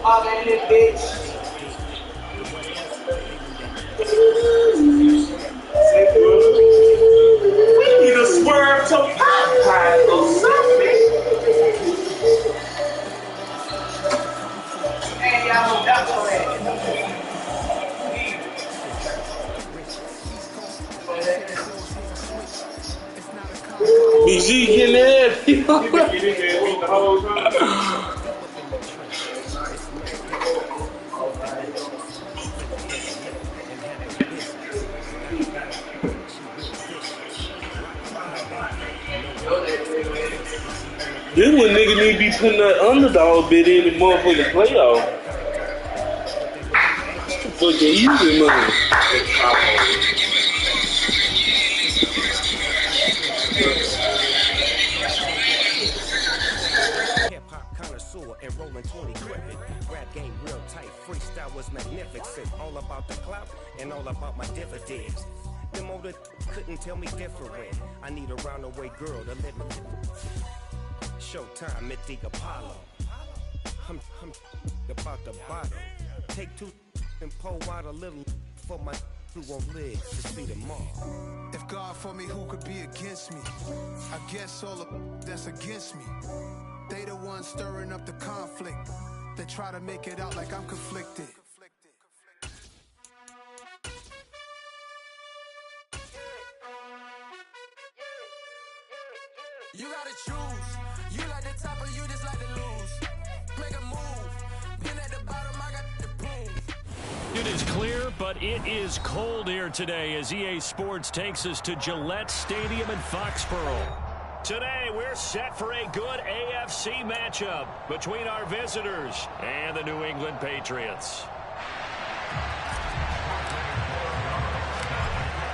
All in this bitch. We need a swerve to Popeye or something. Hey, y'all, that's all that. BG getting that. The whole time. This one nigga need to be putting that underdog bid in the motherfucking playoff. Fucking easy, man. Hip-hop connoisseur and rolling 20 gripping. Rap game real tight, freestyle was magnificent. All about the clout and all about my dividends. Them older couldn't tell me different. I need a roundaway girl to let me. Showtime at the Apollo. I'm about the bottom. Take two and pour out a little for my who won't live to see tomorrow. If God for me, who could be against me? I guess all of that's against me. They the ones stirring up the conflict. They try to make it out like I'm conflicted. You gotta choose. You like the top or you just like to lose. Make a move. Been at the bottom, I got the proof. It is clear, but it is cold here today as EA Sports takes us to Gillette Stadium in Foxborough. Today, we're set for a good AFC matchup between our visitors and the New England Patriots.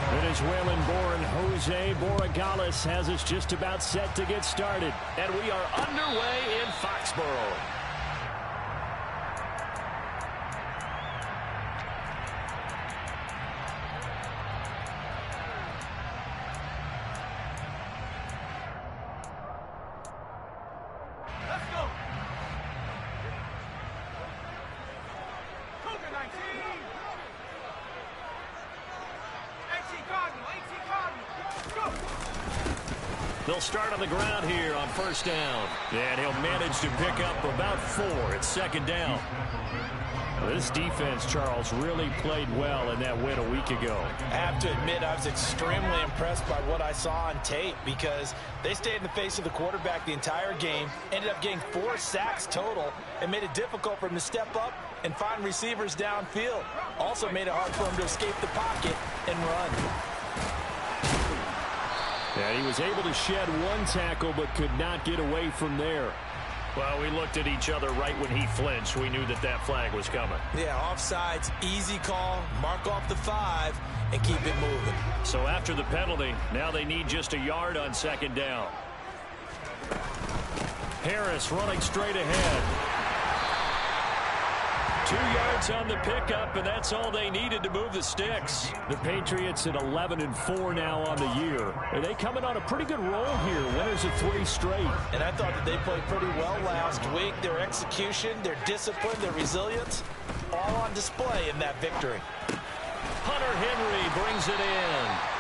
Venezuelan-born Jose Borregales has us just about set to get started. And we are underway in Foxborough. Let's go. Cougar 19. 18 Cardinal. Go. They'll start on the ground here on first down. And he'll manage to pick up about 4. It's second down. This defense, Charles, really played well in that win a week ago. I have to admit, I was extremely impressed by what I saw on tape because they stayed in the face of the quarterback the entire game, ended up getting 4 sacks total, and made it difficult for him to step up and find receivers downfield. Also made it hard for him to escape the pocket and run. And he was able to shed 1 tackle but could not get away from there. Well, we looked at each other right when he flinched. We knew that that flag was coming. Yeah, offsides, easy call, mark off the 5, and keep it moving. So after the penalty, now they need just a yard on second down. Harris running straight ahead. 2 yards on the pickup, and that's all they needed to move the sticks. The Patriots at 11-4 now on the year. Are they coming on a pretty good roll here? Winners of 3 straight. And I thought that they played pretty well last week. Their execution, their discipline, their resilience, all on display in that victory. Hunter Henry brings it in.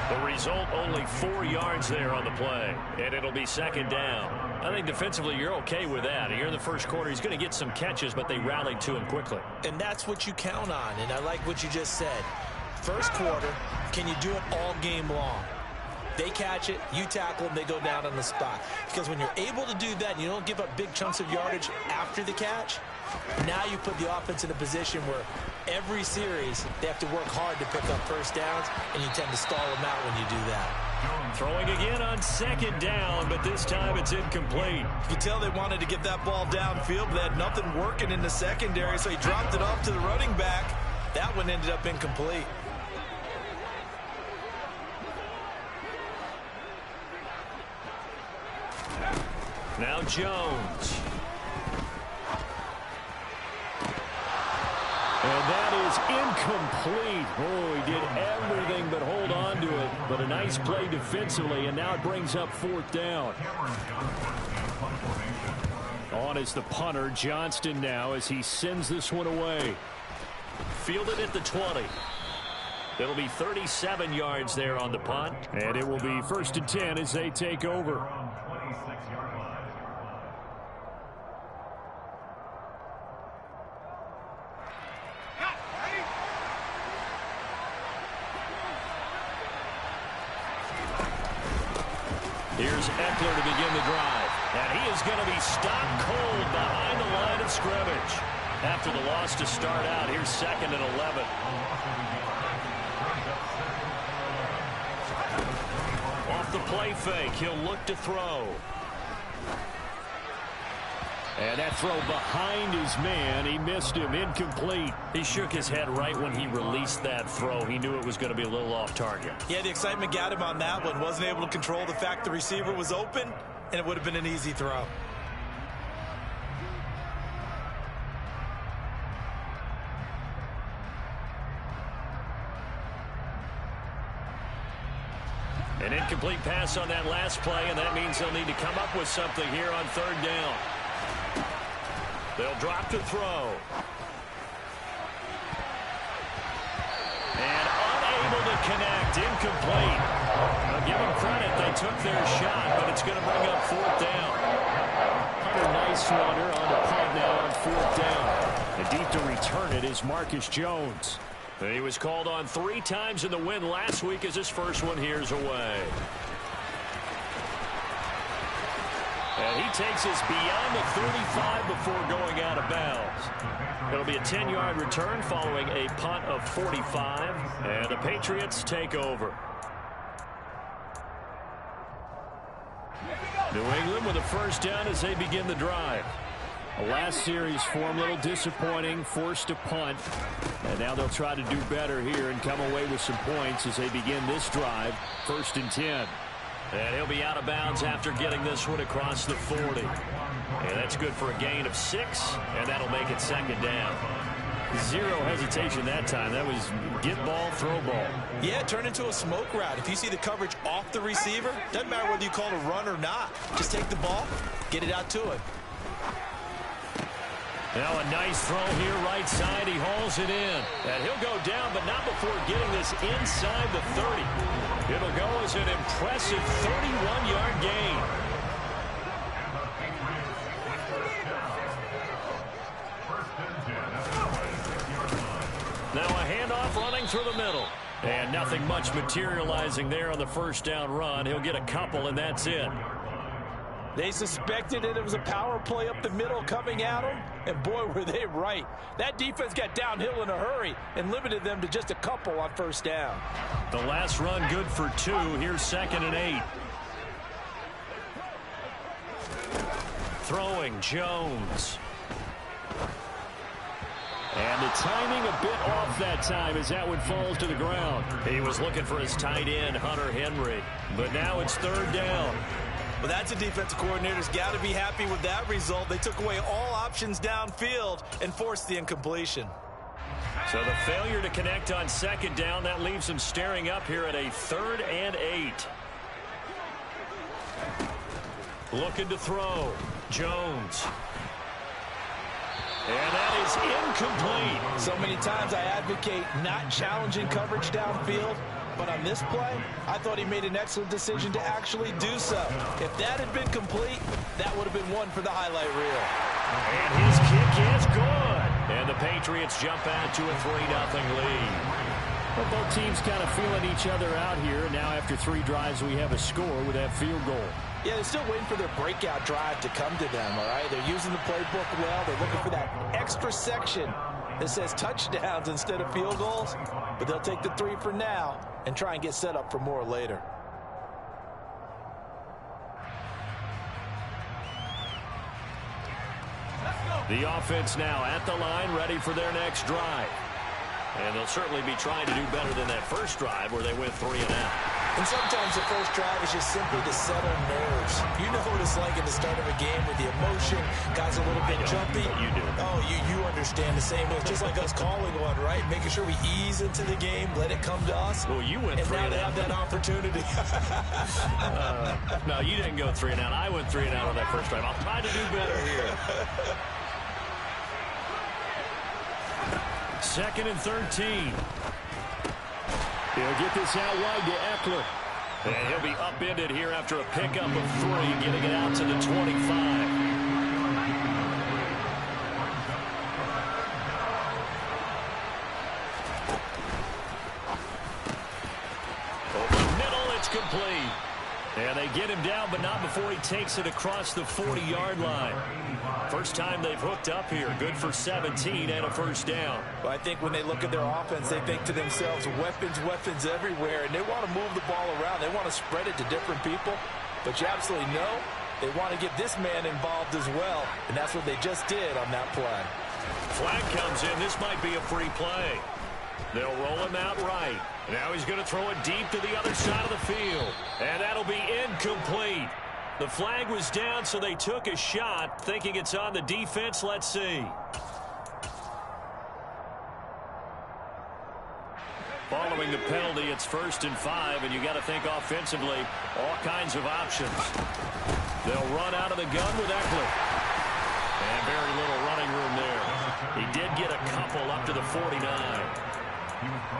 The result, only 4 yards there on the play, and it'll be second down. I think defensively you're okay with that. Here in the first quarter, he's going to get some catches, but they rallied to him quickly. And that's what you count on, and I like what you just said. First quarter, can you do it all game long? They catch it, you tackle them, they go down on the spot. Because when you're able to do that and you don't give up big chunks of yardage after the catch, now you put the offense in a position where every series they have to work hard to pick up first downs, and you tend to stall them out when you do that. Throwing again on second down, but this time it's incomplete. You can tell they wanted to get that ball downfield, but they had nothing working in the secondary, so he dropped it off to the running back. That one ended up incomplete. Now Jones. And that is incomplete. Oh, he did everything but hold on to it. But a nice play defensively, and now it brings up 4th down. On is the punter, Johnston, now as he sends this one away. Fielded at the 20. It'll be 37 yards there on the punt. And it will be 1st and 10 as they take over. Here's Eckler to begin the drive. And he is going to be stopped cold behind the line of scrimmage. After the loss to start out, here's 2nd and 11. Off the play fake, he'll look to throw. And that throw behind his man, he missed him, incomplete. He shook his head right when he released that throw. He knew it was going to be a little off target. Yeah, the excitement got him on that one. Wasn't able to control the fact the receiver was open, and it would have been an easy throw. An incomplete pass on that last play, and that means they'll need to come up with something here on 3rd down. They'll drop to throw. And unable to connect, incomplete. Now give them credit, they took their shot, but it's going to bring up 4th down. Hunter Nice-Runner on the punt now on 4th down. And deep to return it is Marcus Jones. He was called on 3 times in the win last week as his first one here's away. And he takes us beyond the 35 before going out of bounds. It'll be a 10-yard return following a punt of 45, and the Patriots take over. New England with a 1st down as they begin the drive. The last series for him, a little disappointing, forced to punt. And now they'll try to do better here and come away with some points as they begin this drive, 1st and 10. And he'll be out of bounds after getting this one across the 40. And that's good for a gain of 6, and that'll make it 2nd down. Zero hesitation that time. That was get ball, throw ball. Yeah, it turned into a smoke route. If you see the coverage off the receiver, doesn't matter whether you call it a run or not. Just take the ball, get it out to it. Now a nice throw here right side. He hauls it in. And he'll go down, but not before getting this inside the 30. It'll go as an impressive 31-yard gain. Now a handoff running through the middle. And nothing much materializing there on the 1st down run. He'll get a couple, and that's it. They suspected it was a power play up the middle coming at them, and boy, were they right. That defense got downhill in a hurry and limited them to just a couple on 1st down. The last run good for 2. Here's 2nd and 8. Throwing Jones. And the timing a bit off that time as that one falls to the ground. He was looking for his tight end, Hunter Henry. But now it's 3rd down. Well, that's a defensive coordinator's got to be happy with that result. They took away all options downfield and forced the incompletion. So the failure to connect on 2nd down, that leaves them staring up here at a 3rd and 8. Looking to throw. Jones. And that is incomplete. So many times I advocate not challenging coverage downfield. But on this play, I thought he made an excellent decision to actually do so. If that had been complete, that would have been one for the highlight reel. And his kick is good. And the Patriots jump out to a 3-0 lead. Well, both teams kind of feeling each other out here. Now after 3 drives, we have a score with that field goal. Yeah, they're still waiting for their breakout drive to come to them, all right? They're using the playbook well. They're looking for that extra section that says touchdowns instead of field goals. But they'll take the 3 for now and try and get set up for more later. The offense now at the line, ready for their next drive. And they'll certainly be trying to do better than that first drive where they went 3 and out. And sometimes the first drive is just simply to settle nerves. You know what it's like at the start of a game with the emotion. Guys a little bit jumpy. You do. Oh, you understand the same way. Just like us calling one, right? Making sure we ease into the game, let it come to us. Well, you went and 3 now and they out. have that opportunity. No, you didn't go 3 and out. I went 3 and out on that first drive. I'll try to do better here. 2nd and 13. He'll get this out wide to Eckler. And he'll be upended here after a pickup of 3, getting it out to the 25. Over the middle, it's complete. And they get him down, but not before he takes it across the 40-yard line. First time they've hooked up here. Good for 17 and a first down. Well, I think when they look at their offense, they think to themselves, weapons everywhere, and they want to move the ball around. They want to spread it to different people. But you absolutely know they want to get this man involved as well, and that's what they just did on that play. Flag comes in. This might be a free play. They'll roll him out right. Now he's going to throw it deep to the other side of the field. And that'll be incomplete. The flag was down, so they took a shot, thinking it's on the defense. Let's see. Following the penalty, it's 1st and 5, and you got to think offensively, all kinds of options. They'll run out of the gun with Eckler. And very little running room there. He did get a couple up to the 49.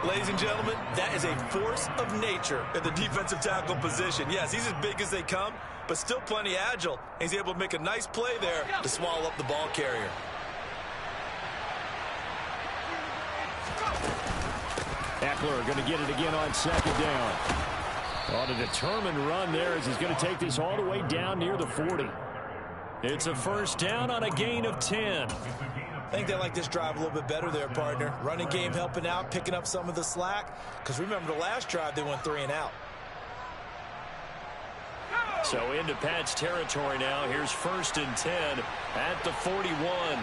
Ladies and gentlemen, that is a force of nature in the defensive tackle position. Yes, he's as big as they come, but still plenty agile. He's able to make a nice play there to swallow up the ball carrier. Eckler going to get it again on 2nd down. On a determined run there as he's going to take this all the way down near the 40. It's a first down on a gain of 10. I think they like this drive a little bit better there, partner. Running game helping out, picking up some of the slack. Because remember, the last drive, they went 3 and out. So into Pat's territory now. Here's 1st and 10 at the 41.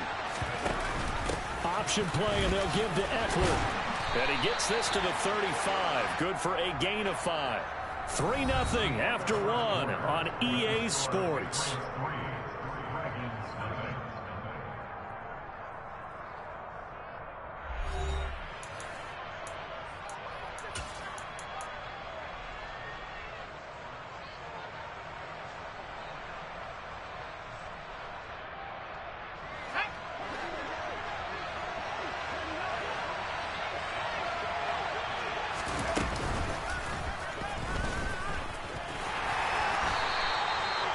Option play, and they'll give to Eckler. And he gets this to the 35. Good for a gain of 5. 3-0 after 1 on EA Sports.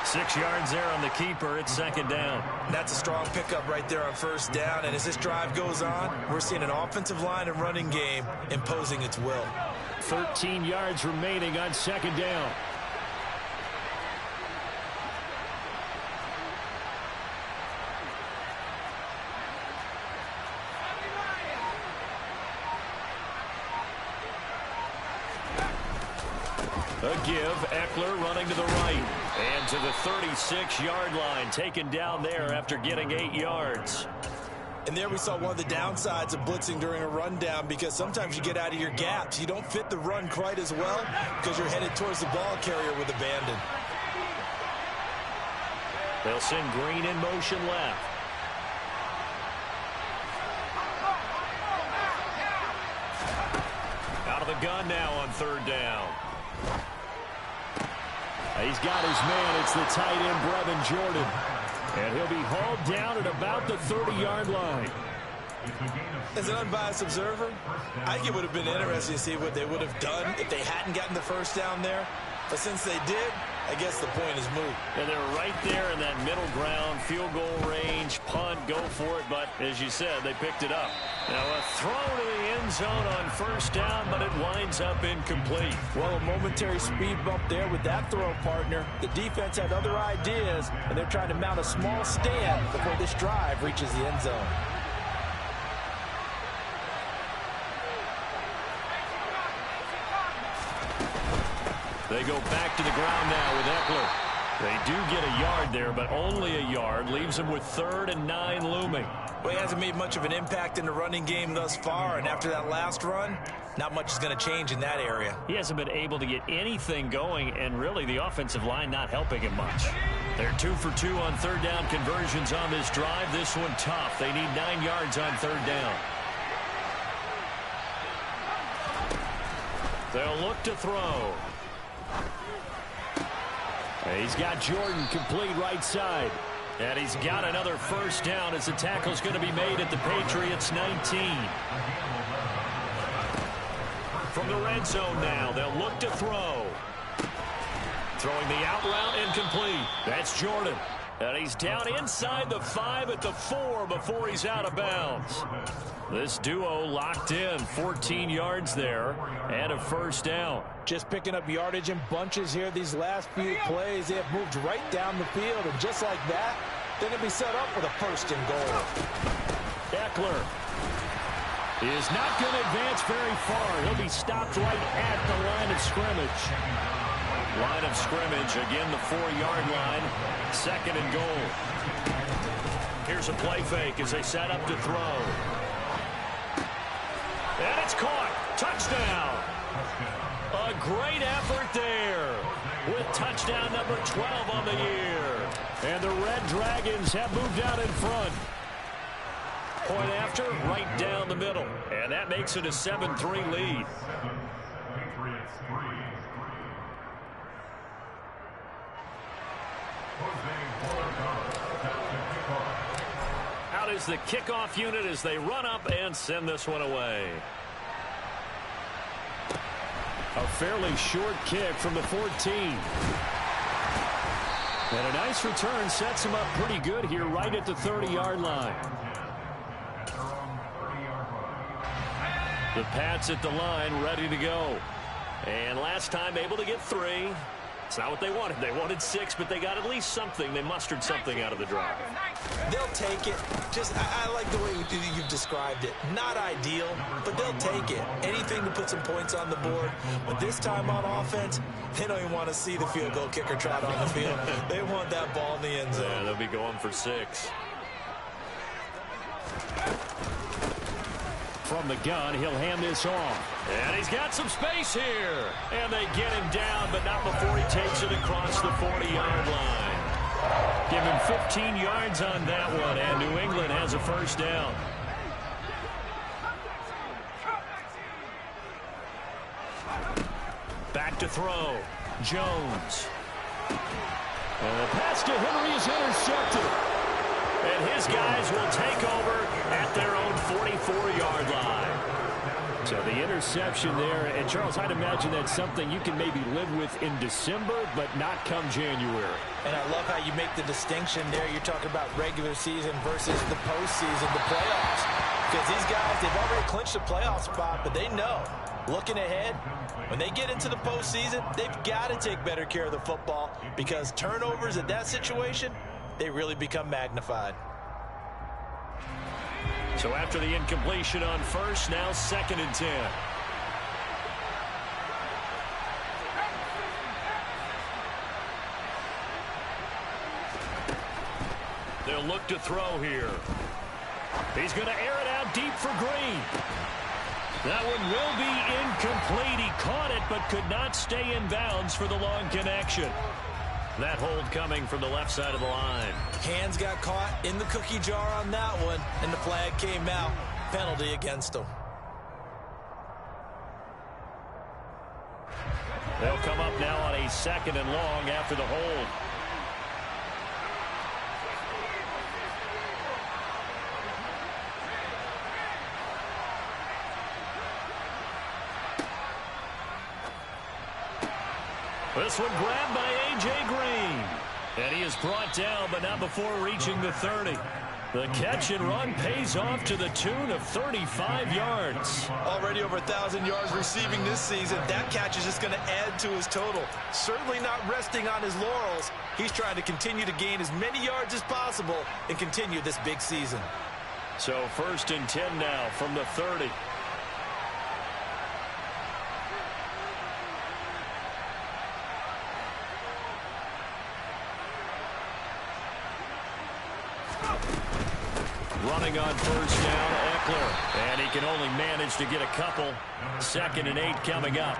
Six yards there on the keeper. It's 2nd down. That's a strong pickup right there on 1st down. And as this drive goes on, we're seeing an offensive line and running game imposing its will. 13 yards remaining on 2nd down. A give, Eckler running to the right. And to the 36-yard line, taken down there after getting 8 yards. And there we saw one of the downsides of blitzing during a rundown, because sometimes you get out of your gaps. You don't fit the run quite as well because you're headed towards the ball carrier with abandon. They'll send Green in motion left. Out of the gun now on 3rd down. He's got his man. It's the tight end, Brevin Jordan. And he'll be hauled down at about the 30-yard line. As an unbiased observer, I think it would have been interesting to see what they would have done if they hadn't gotten the first down there. But since they did, I guess the point is moot. And they're right there in that middle ground, field goal range, punt, go for it. But as you said, they picked it up. Now a throw to the end zone on 1st down, but it winds up incomplete. Well, a momentary speed bump there with that throw, partner. The defense had other ideas, and they're trying to mount a small stand before this drive reaches the end zone. They go back to the ground now with Eckler. They do get a yard there, but only a yard. Leaves them with 3rd and 9 looming. Well, he hasn't made much of an impact in the running game thus far, and after that last run, not much is going to change in that area. He hasn't been able to get anything going, and really the offensive line not helping him much. They're 2 for 2 on third down conversions on this drive. This one tough. They need 9 yards on third down. They'll look to throw. He's got Jordan complete right side. And he's got another first down as the tackle's going to be made at the Patriots 19. From the red zone now, they'll look to throw. Throwing the out route incomplete. That's Jordan. And he's down inside the 5 at the 4 before he's out of bounds. This duo locked in, 14 yards there, and a first down. Just picking up yardage in bunches here these last few plays. They have moved right down the field, and just like that, they're going to be set up with a first and goal. Eckler is not going to advance very far. He'll be stopped right at the line of scrimmage. Line of scrimmage, again the 4-yard line, second and goal. Here's a play fake as they set up to throw. And it's caught. Touchdown. A great effort there with touchdown number 12 on the year. And the Red Dragons have moved out in front. Point after, right down the middle. And that makes it a 7-3 lead. Out is the kickoff unit as they run up and send this one away. A fairly short kick from the 14. And a nice return sets him up pretty good here right at the 30-yard line. The Pats at the line ready to go. And last time able to get 3. It's not what they wanted. They wanted 6, but they got at least something. They mustered something out of the drive. They'll take it. I like the way you've described it. Not ideal, but they'll take it. Anything to put some points on the board. But this time on offense, they don't even want to see the field goal kicker trot on the field. They want that ball in the end zone. Yeah, they'll be going for 6. From the gun, he'll hand this off. And he's got some space here. And they get him down, but not before he takes it across the 40-yard line. Give him 15 yards on that one, and New England has a first down. Back to throw. Jones. And the pass to Henry is intercepted. And his guys will take over at their own 44-yard line. So the interception there, and Charles, I'd imagine that's something you can maybe live with in December, but not come January. And I love how you make the distinction there. You're talking about regular season versus the postseason, the playoffs. Because these guys, they've already clinched a playoff spot, but they know, looking ahead, when they get into the postseason, they've got to take better care of the football because turnovers in that situation, they really become magnified. So after the incompletion on first, now 2nd and 10. They'll look to throw here. He's going to air it out deep for Green. That one will be incomplete. He caught it but could not stay in bounds for the long connection. That hold coming from the left side of the line. Hands got caught in the cookie jar on that one, and the flag came out. Penalty against him. They'll come up now on a 2nd and long after the hold. This one grabbed by A.J. Green. And he is brought down, but not before reaching the 30. The catch and run pays off to the tune of 35 yards. Already over 1,000 yards receiving this season. That catch is just going to add to his total. Certainly not resting on his laurels. He's trying to continue to gain as many yards as possible and continue this big season. So 1st and 10 now from the 30. Running on first down, Eckler. And he can only manage to get a couple. 2nd and 8 coming up.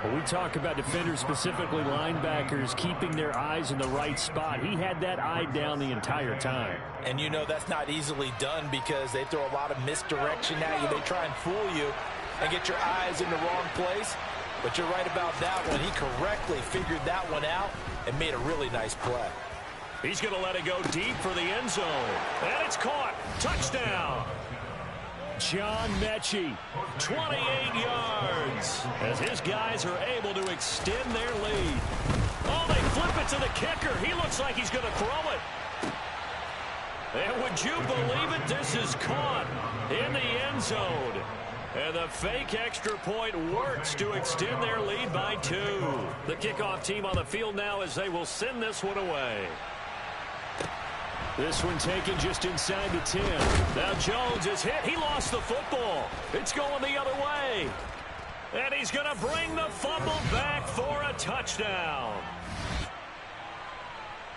When we talk about defenders, specifically linebackers, keeping their eyes in the right spot, he had that eye down the entire time. And you know that's not easily done because they throw a lot of misdirection at you. They try and fool you and get your eyes in the wrong place. But you're right about that one. He correctly figured that one out and made a really nice play. He's going to let it go deep for the end zone. And it's caught. Touchdown. John Mechie, 28 yards. As his guys are able to extend their lead. Oh, they flip it to the kicker. He looks like he's going to throw it. And would you believe it? This is caught in the end zone. And the fake extra point works to extend their lead by 2. The kickoff team on the field now as they will send this one away. This one taken just inside the 10. Now Jones is hit. He lost the football. It's going the other way. And he's going to bring the fumble back for a touchdown.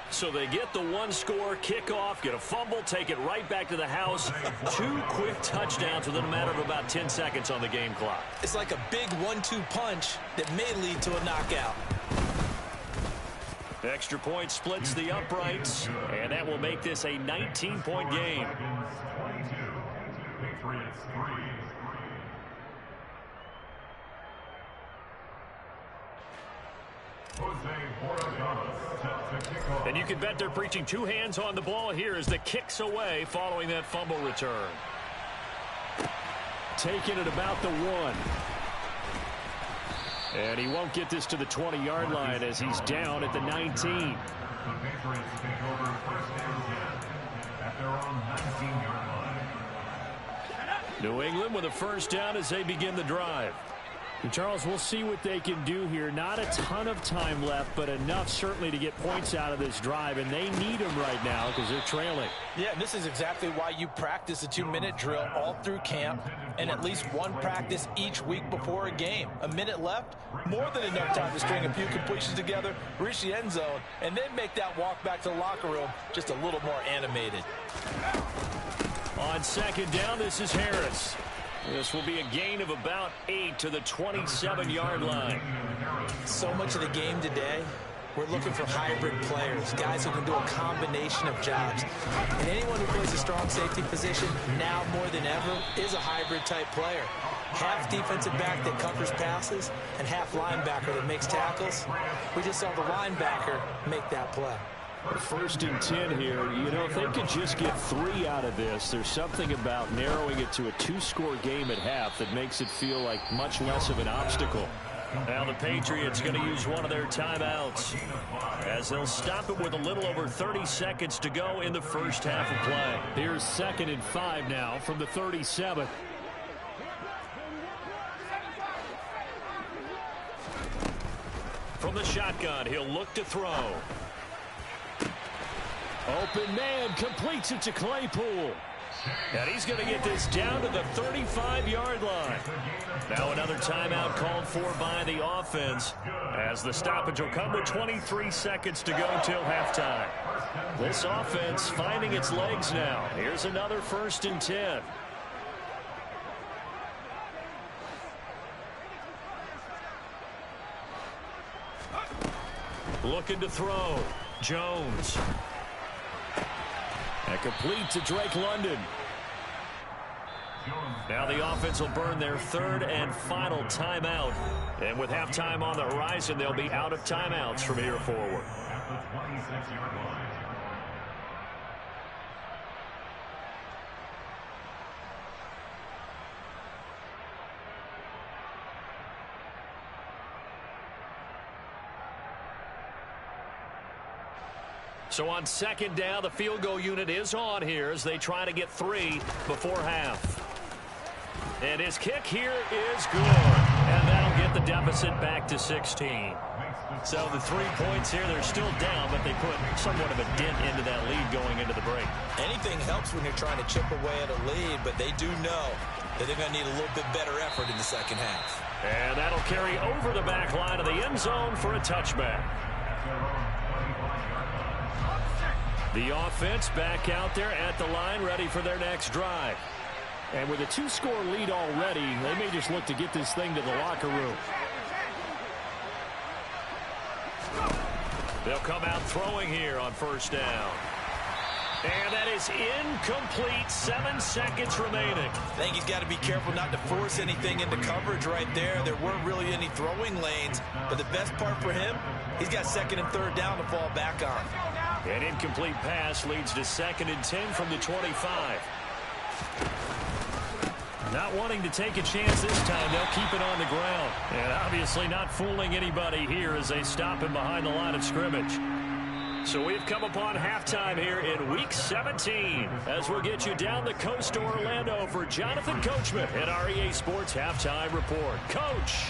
So they get the 1-score kickoff, get a fumble, take it right back to the house. 2 quick touchdowns within a matter of about 10 seconds on the game clock. It's like a big 1-2 punch that may lead to a knockout. Extra point splits the uprights, and that will make this a 19-point game. And you can bet they're preaching 2 hands on the ball here as the kick's away following that fumble return. Taken at about the 1. And he won't get this to the 20-yard line as he's down at the 19. The Patriots take over 1st and 10 at their own 19-yard line. New England with a 1st down as they begin the drive. And Charles, we'll see what they can do here. Not a ton of time left, but enough certainly to get points out of this drive, and they need them right now because they're trailing. Yeah, and this is exactly why you practice a 2-minute drill all through camp and at least one practice each week before a game. A minute left, more than enough time to string a few completions together, reach the end zone, and then make that walk back to the locker room just a little more animated. On 2nd down, this is Harris. This will be a gain of about 8 to the 27-yard line. So much of the game today, we're looking for hybrid players, guys who can do a combination of jobs. And anyone who plays a strong safety position now more than ever is a hybrid type player. Half defensive back that covers passes and half linebacker that makes tackles. We just saw the linebacker make that play. 1st and 10 here. You know, if they could just get 3 out of this, there's something about narrowing it to a 2-score game at half that makes it feel like much less of an obstacle. Now the Patriots going to use one of their timeouts as they'll stop it with a little over 30 seconds to go in the first half of play. Here's 2nd and 5 now from the 37. From the shotgun, he'll look to throw. Open man completes it to Claypool. And he's going to get this down to the 35-yard line. Now another timeout called for by the offense as the stoppage will come with 23 seconds to go till halftime. This offense finding its legs now. Here's another 1st and 10. Looking to throw. Jones. And complete to Drake London. Now the offense will burn their 3rd and final timeout. And with halftime on the horizon, they'll be out of timeouts from here forward. At the 26-yard line. So on 2nd down, the field goal unit is on here as they try to get 3 before half. And his kick here is good. And that'll get the deficit back to 16. So the 3 points here, they're still down, but they put somewhat of a dent into that lead going into the break. Anything helps when you're trying to chip away at a lead, but they do know that they're going to need a little bit better effort in the second half. And that'll carry over the back line of the end zone for a touchback. The offense back out there at the line, ready for their next drive. And with a 2-score lead already, they may just look to get this thing to the locker room. They'll come out throwing here on first down. And that is incomplete. 7 seconds remaining. I think he's got to be careful not to force anything into coverage right there. There weren't really any throwing lanes. But the best part for him, he's got 2nd and 3rd down to fall back on. An incomplete pass leads to 2nd and 10 from the 25. Not wanting to take a chance this time, they'll keep it on the ground. And obviously not fooling anybody here as they stop him behind the line of scrimmage. So we've come upon halftime here in Week 17 as we'll get you down the coast to Orlando for Jonathan Coachman at our EA Sports Halftime Report. Coach!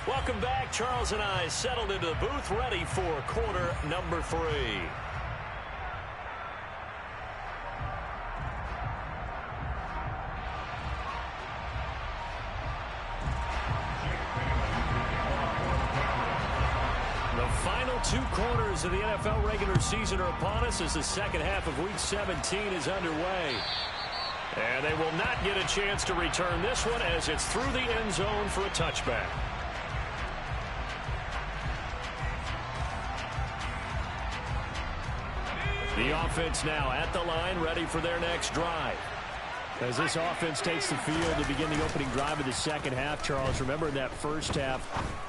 Welcome back. Charles and I settled into the booth ready for quarter number 3. The final 2 quarters of the NFL regular season are upon us as the second half of Week 17 is underway. And they will not get a chance to return this one as it's through the end zone for a touchback. The offense now at the line, ready for their next drive. As this offense takes the field to begin the opening drive of the second half, Charles, remember in that first half,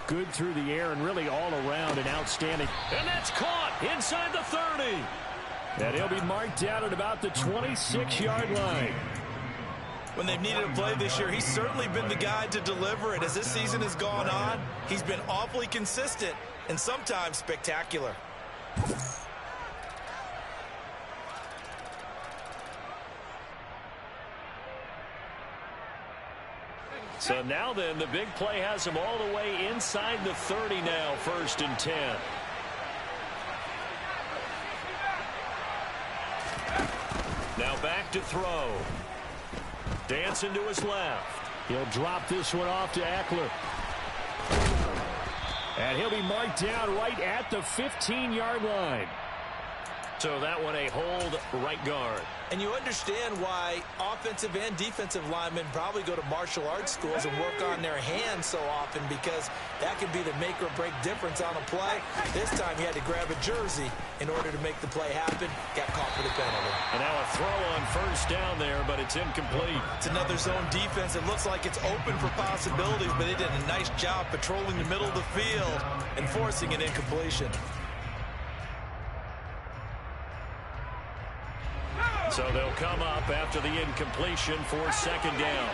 good through the air and really all around and outstanding. And that's caught inside the 30. And he'll be marked down at about the 26-yard line. When they've needed a play this year, he's certainly been the guy to deliver it. As this season has gone on, he's been awfully consistent and sometimes spectacular. So now then, the big play has him all the way inside the 30 now, 1st and 10. Now back to throw. Dancing to his left. He'll drop this one off to Eckler. And he'll be marked down right at the 15-yard line. So that one a hold right guard. And you understand why offensive and defensive linemen probably go to martial arts schools and work on their hands so often, because that can be the make or break difference on a play. This time he had to grab a jersey in order to make the play happen. Got caught for the penalty. And now a throw on first down there, but it's incomplete. It's another zone defense. It looks like it's open for possibilities, but they did a nice job patrolling the middle of the field and forcing an incompletion. So they'll come up after the incompletion for 2nd down.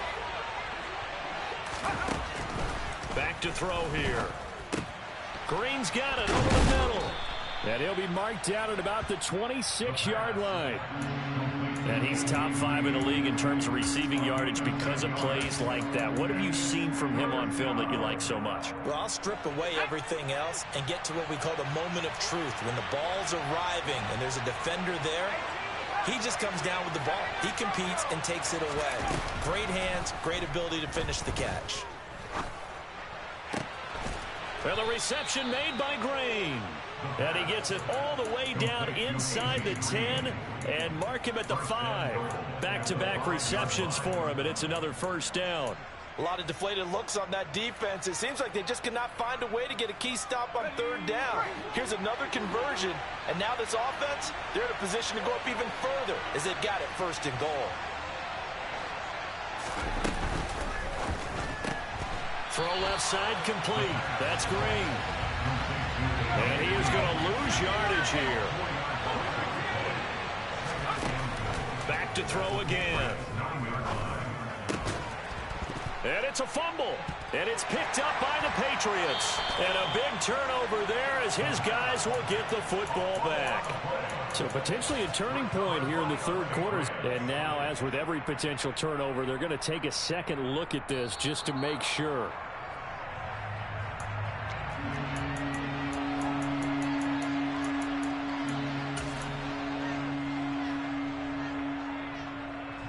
Back to throw here. Green's got it over the middle. And he'll be marked down at about the 26-yard line. And he's top 5 in the league in terms of receiving yardage because of plays like that. What have you seen from him on film that you like so much? Well, I'll strip away everything else and get to what we call the moment of truth. When the ball's arriving and there's a defender there, he just comes down with the ball. He competes and takes it away. Great hands, great ability to finish the catch. Well, the reception made by Green. And he gets it all the way down inside the 10 and mark him at the 5. Back-to-back receptions for him, and it's another 1st down. A lot of deflated looks on that defense. It seems like they just cannot find a way to get a key stop on 3rd down. Here's another conversion, and now this offense, they're in a position to go up even further as they've got it 1st and goal. Throw left side complete. That's Green. And he is going to lose yardage here. Back to throw again. And it's a fumble. And it's picked up by the Patriots. And a big turnover there as his guys will get the football back. So potentially a turning point here in the 3rd quarter. And now, as with every potential turnover, they're going to take a second look at this just to make sure.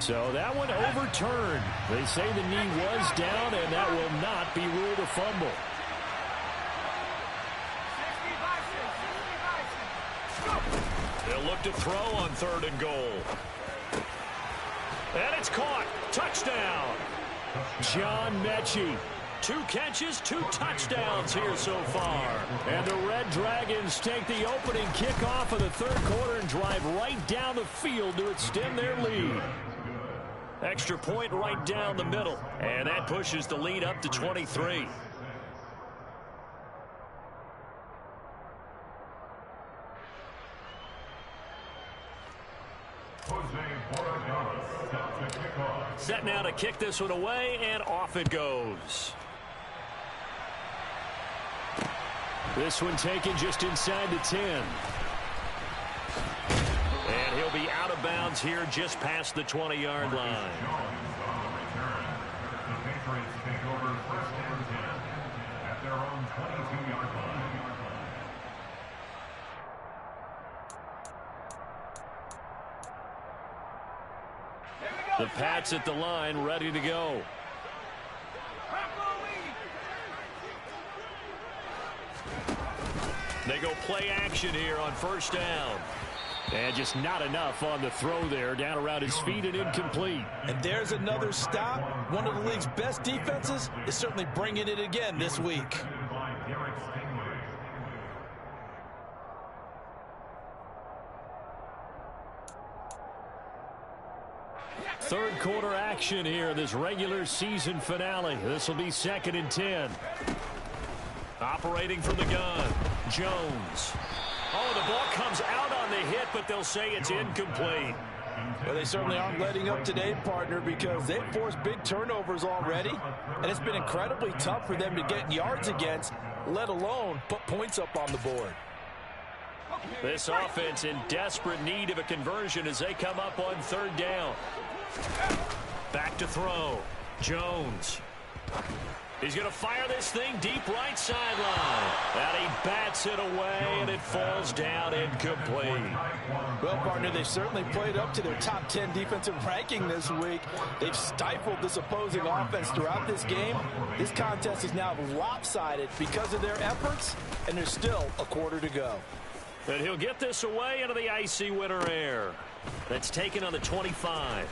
So that one overturned. They say the knee was down, and that will not be ruled a fumble. They'll look to throw on 3rd and goal. And it's caught. Touchdown. John Mechie. 2 catches, 2 touchdowns here so far. And the Red Dragons take the opening kickoff of the 3rd quarter and drive right down the field to extend their lead. Extra point right down the middle. And that pushes the lead up to 23. Set now to kick this one away, and off it goes. This one taken just inside the 10. And he'll be out of bounds here just past the 20-yard line. The Patriots take over 1st and 10 at their own 22-yard line. The Pats at the line, ready to go. They go play action here on 1st down. And just not enough on the throw there. Down around his feet and incomplete. And there's another stop. One of the league's best defenses is certainly bringing it again this week. Third quarter action here in this regular season finale. This will be 2nd and 10. Operating from the gun, Jones. Oh, the ball comes out on the hit, but they'll say it's incomplete. Well, they certainly aren't letting up today, partner, because they've forced big turnovers already, and it's been incredibly tough for them to get yards against, let alone put points up on the board. This offense in desperate need of a conversion as they come up on 3rd down. Back to throw. Jones. He's going to fire this thing deep right sideline. And he bats it away, and it falls down incomplete. Well, partner, they've certainly played up to their top 10 defensive ranking this week. They've stifled this opposing offense throughout this game. This contest is now lopsided because of their efforts, and there's still a quarter to go. And he'll get this away into the icy winter air. That's taken on the 25.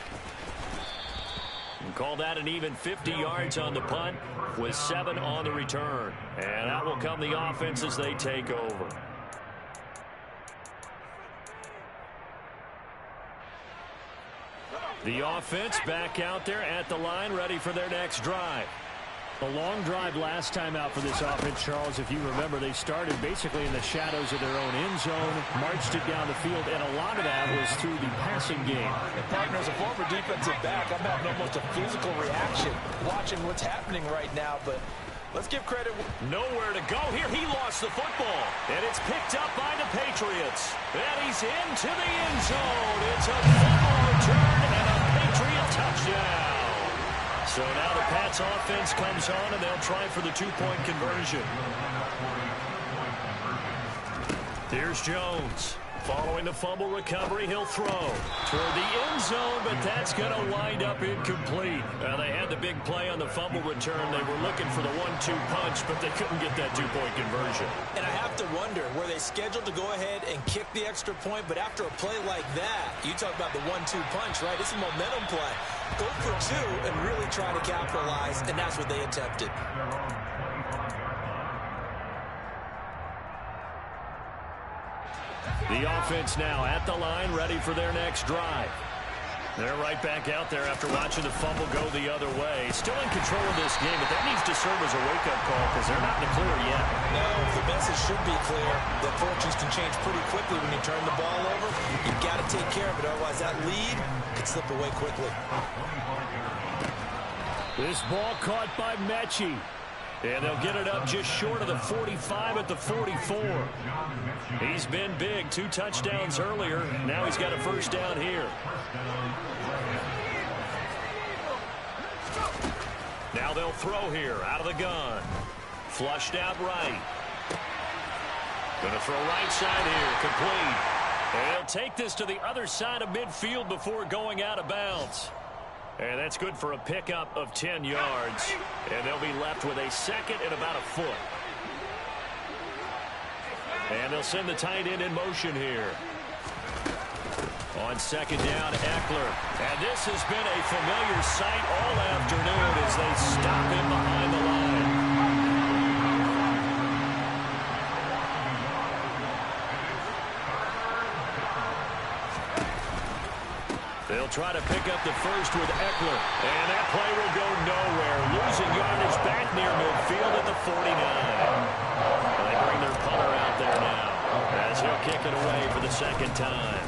And call that an even 50 yards on the punt with 7 on the return. And that will come the offense as they take over. The offense back out there at the line, ready for their next drive. A long drive last time out for this offense, Charles. If you remember, they started basically in the shadows of their own end zone, marched it down the field, and a lot of that was through the passing game. And partner, as a former defensive back, I'm having almost a physical reaction watching what's happening right now, but let's give credit. Nowhere to go here. He lost the football, and it's picked up by the Patriots. And he's into the end zone. It's a fumble return and a Patriot touchdown. So now the Pats offense comes on, and they'll try for the 2-point conversion. Here's Jones. Following the fumble recovery, he'll throw toward the end zone, but that's going to wind up incomplete. They had the big play on the fumble return. They were looking for the 1-2 punch, but they couldn't get that 2-point conversion. And I have to wonder, were they scheduled to go ahead and kick the extra point, but after a play like that, you talk about the 1-2 punch, right? It's a momentum play. Go for 2 and really try to capitalize, and that's what they attempted. The offense now at the line, ready for their next drive. They're right back out there after watching the fumble go the other way. Still in control of this game, but that needs to serve as a wake-up call because they're not in the clear yet. No, the message should be clear. The fortunes can change pretty quickly when you turn the ball over. You've got to take care of it, otherwise that lead could slip away quickly. This ball caught by Mechie. And they'll get it up just short of the 45 at the 44. He's been big. 2 touchdowns earlier. Now he's got a first down here. Now they'll throw here out of the gun. Flushed out right. Going to throw right side here. Complete. And he'll take this to the other side of midfield before going out of bounds. And that's good for a pickup of 10 yards. And they'll be left with a second and about a foot. And they'll send the tight end in motion here. On second down, Eckler. And this has been a familiar sight all afternoon as they stop him behind the line. They'll try to pick up the first with Eckler. And that play will go nowhere. Losing yardage back near midfield at the 49. They bring their punter out there now as he'll kick it away for the second time.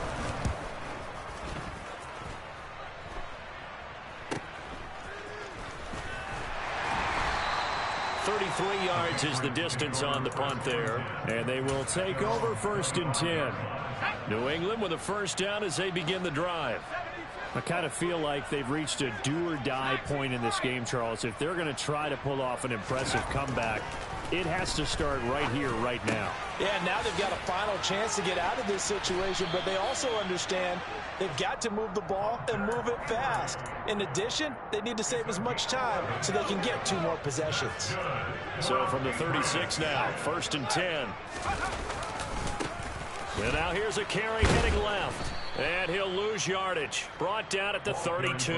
33 yards is the distance on the punt there. And they will take over 1st and 10. New England with a first down as they begin the drive. I kind of feel like they've reached a do-or-die point in this game, Charles. If they're going to try to pull off an impressive comeback, it has to start right here, right now. Yeah, now they've got a final chance to get out of this situation, but they also understand they've got to move the ball and move it fast. In addition, they need to save as much time so they can get 2 more possessions. So from the 36 now, 1st and 10. And now here's a carry heading left. And he'll lose yardage. Brought down at the 32.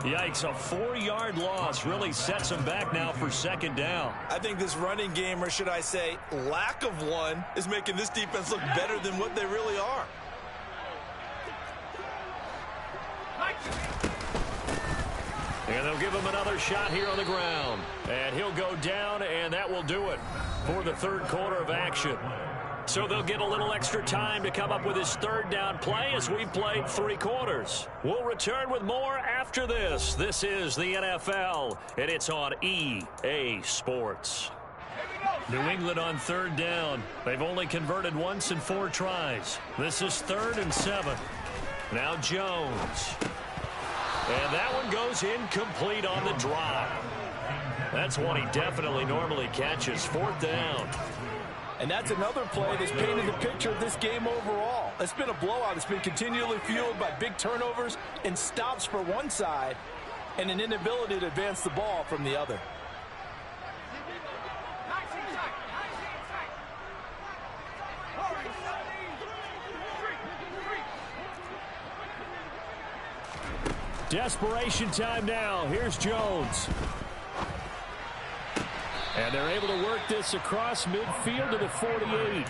Yikes, a 4-yard loss really sets him back now for second down. I think this running game, or should I say lack of one, is making this defense look better than what they really are. And they'll give him another shot here on the ground. And he'll go down, and that will do it for the third quarter of action. So they'll get a little extra time to come up with his third down play as we've played 3 quarters. We'll return with more after this. This is the NFL, and it's on EA Sports. New England on third down. They've only converted once in 4 tries. This is 3rd and 7. Now Jones. And that one goes incomplete on the drop. That's one he definitely normally catches. 4th down. And that's another play that's painted the picture of this game overall. It's been a blowout. It's been continually fueled by big turnovers and stops for one side and an inability to advance the ball from the other. Desperation time now. Here's Jones. And they're able to work this across midfield to the 48.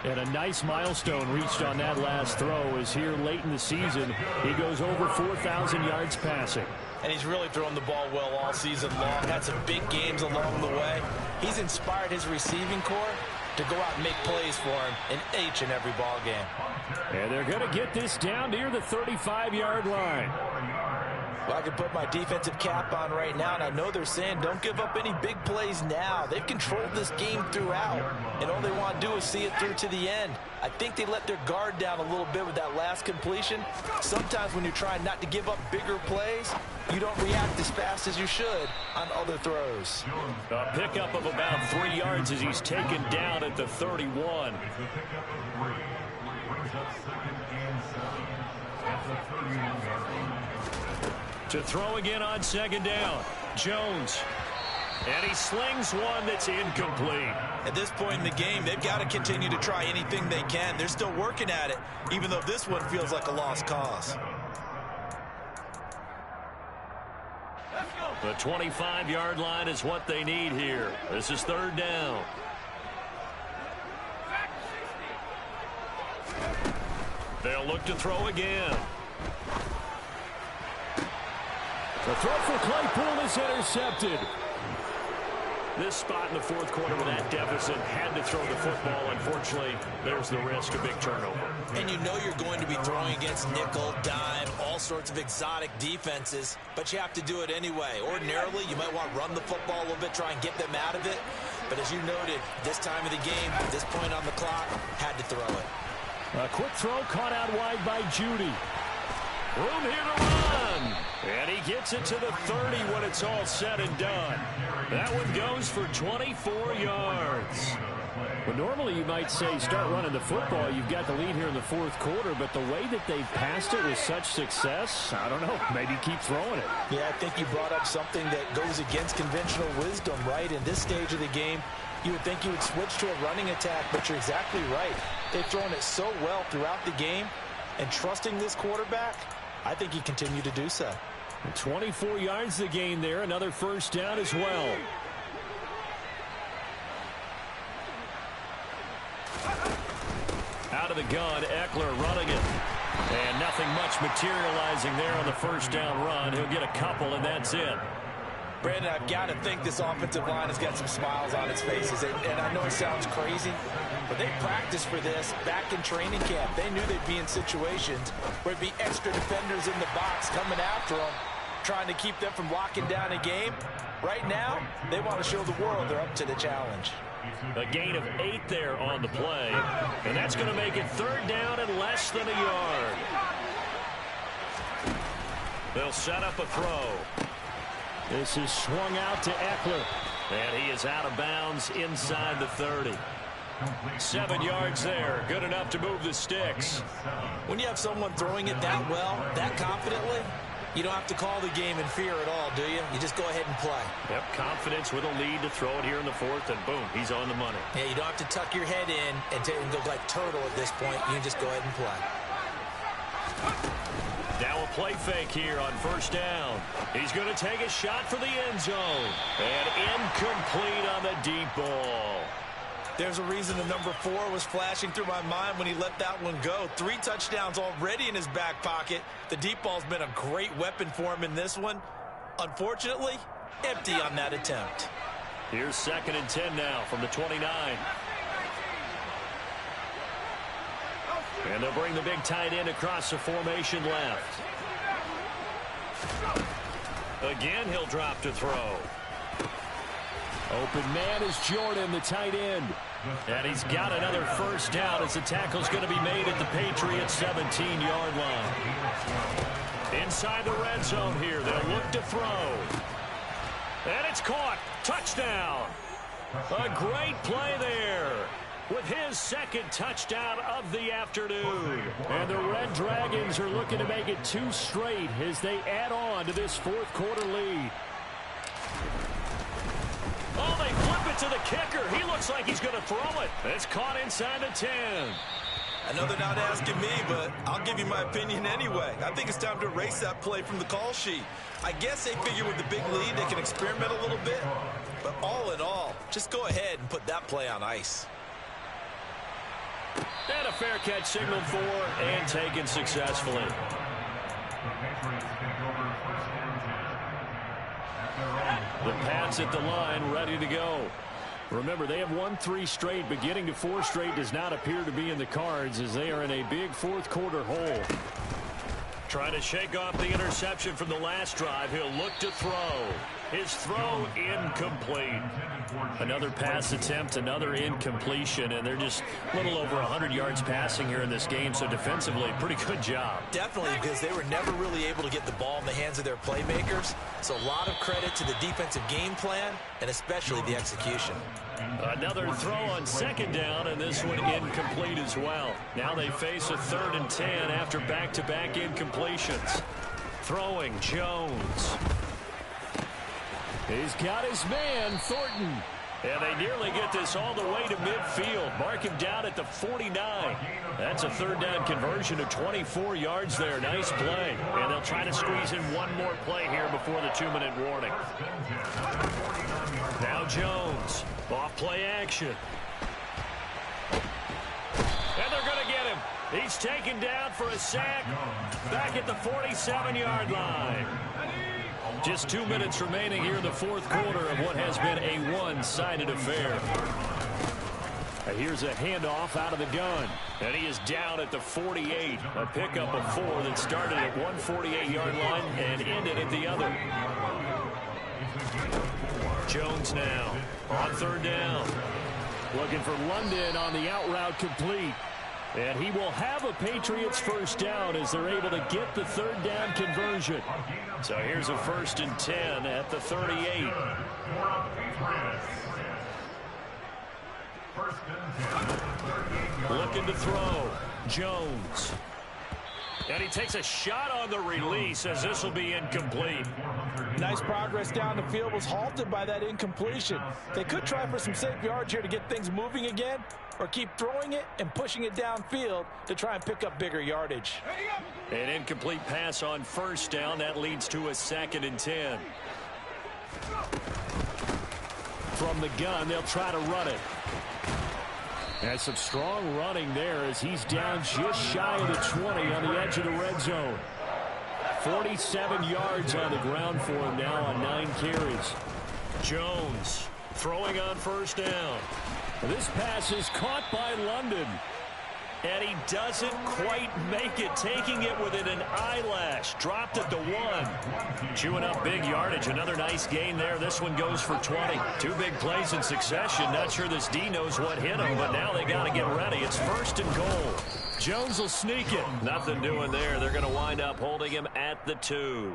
And a nice milestone reached on that last throw as here late in the season, he goes over 4,000 yards passing. And he's really thrown the ball well all season long. Had some big games along the way. He's inspired his receiving corps to go out and make plays for him in each and every ball game. And they're going to get this down near the 35-yard line. Well, I can put my defensive cap on right now, and I know they're saying don't give up any big plays now. They've controlled this game throughout, and all they want to do is see it through to the end. I think they let their guard down a little bit with that last completion. Sometimes when you're trying not to give up bigger plays, you don't react as fast as you should on other throws. A pickup of about 3 yards as he's taken down at the 31. To throw again on second down. Jones. And he slings one that's incomplete. At this point in the game, they've got to continue to try anything they can. They're still working at it, even though this one feels like a lost cause. The 25-yard line is what they need here. This is 3rd down. They'll look to throw again. The throw for Claypool is intercepted. This spot in the 4th quarter with that deficit had to throw the football. Unfortunately, there's the risk of big turnover. And you know you're going to be throwing against nickel, dime, all sorts of exotic defenses, but you have to do it anyway. Ordinarily, you might want to run the football a little bit, try and get them out of it. But as you noted, this time of the game, this point on the clock, had to throw it. A quick throw caught out wide by Judy. Room here to run. And he gets it to the 30 when it's all said and done. That one goes for 24 yards. Well, normally you might say start running the football. You've got the lead here in the fourth quarter, but the way that they've passed it with such success, I don't know, maybe keep throwing it. Yeah, I think you brought up something that goes against conventional wisdom, right? In this stage of the game, you would think you would switch to a running attack, but you're exactly right. They've thrown it so well throughout the game, and trusting this quarterback, I think you continue to do so. 24 yards to gain there, another first down as well. Out of the gun, Eckler running it. And nothing much materializing there on the first down run. He'll get a couple, and that's it. Brandon, I've got to think this offensive line has got some smiles on its faces. And I know it sounds crazy, but they practiced for this back in training camp. They knew they'd be in situations where there'd be extra defenders in the box coming after them, trying to keep them from locking down a game. Right now, they want to show the world they're up to the challenge. A gain of 8 there on the play, and that's going to make it third down and less than a yard. They'll set up a throw. This is swung out to Eckler, and he is out of bounds inside the 30. 7 yards there, good enough to move the sticks. When you have someone throwing it that well, that confidently, you don't have to call the game in fear at all, do you? You just go ahead and play. Yep, confidence with a lead to throw it here in the fourth, and boom, he's on the money. Yeah, you don't have to tuck your head in and go like turtle at this point. You can just go ahead and play. Now a play fake here on first down. He's going to take a shot for the end zone. And incomplete on the deep ball. There's a reason the number 4 was flashing through my mind when he let that one go. 3 touchdowns already in his back pocket. The deep ball's been a great weapon for him in this one. Unfortunately, empty on that attempt. Here's 2nd and 10 now from the 29. And they'll bring the big tight end across the formation left. Again, he'll drop to throw. Open man is Jordan, the tight end. And he's got another first down as the tackle's going to be made at the Patriots' 17-yard line. Inside the red zone here, they'll look to throw. And it's caught. Touchdown. A great play there with his 2nd touchdown of the afternoon. And the Red Dragons are looking to make it 2 straight as they add on to this fourth quarter lead. Oh, they flip it to the kicker. He looks like he's going to throw it. It's caught inside the 10. I know they're not asking me, but I'll give you my opinion anyway. I think it's time to erase that play from the call sheet. I guess they figure with the big lead they can experiment a little bit. But all in all, just go ahead and put that play on ice. And a fair catch signaled for and taken successfully. The Pats at the line, ready to go. Remember, they have won 3 straight, but getting to 4 straight does not appear to be in the cards as they are in a big fourth quarter hole. Trying to shake off the interception from the last drive. He'll look to throw. His throw incomplete. Another pass attempt, another incompletion, and they're just a little over 100 yards passing here in this game, so defensively, pretty good job. Definitely, because they were never really able to get the ball in the hands of their playmakers, so a lot of credit to the defensive game plan, and especially the execution. Another throw on 2nd down, and this one incomplete as well. Now they face a 3rd and 10 after back-to-back incompletions. Throwing, Jones. He's got his man, Thornton. And they nearly get this all the way to midfield. Mark him down at the 49. That's a 3rd down conversion of 24 yards there. Nice play. And they'll try to squeeze in one more play here before the 2-minute warning. Now Jones. Off play action. And they're going to get him. He's taken down for a sack back at the 47-yard line. Just 2 minutes remaining here in the fourth quarter of what has been a one-sided affair. Here's a handoff out of the gun. And he is down at the 48. A pickup of 4 that started at one 48-yard line and ended at the other. Jones now on 3rd down. Looking for London on the out route complete. And he will have a Patriots first down as they're able to get the 3rd down conversion. So here's a 1st and 10 at the 38. First and 10. Looking to throw. Jones. And he takes a shot on the release as this will be incomplete. Nice progress down the field, was halted by that incompletion. They could try for some safe yards here to get things moving again, or keep throwing it and pushing it downfield to try and pick up bigger yardage. An incomplete pass on first down. That leads to a 2nd and 10. From the gun, they'll try to run it. And some strong running there as he's down just shy of the 20 on the edge of the red zone. 47 yards on the ground for him now on 9 carries. Jones throwing on first down. This pass is caught by London. And he doesn't quite make it, taking it within an eyelash. Dropped at the 1. Chewing up big yardage. Another nice gain there. This one goes for 20. 2 big plays in succession. Not sure this D knows what hit him, but now they got to get ready. It's 1st and goal. Jones will sneak it. Nothing doing there. They're going to wind up holding him at the 2.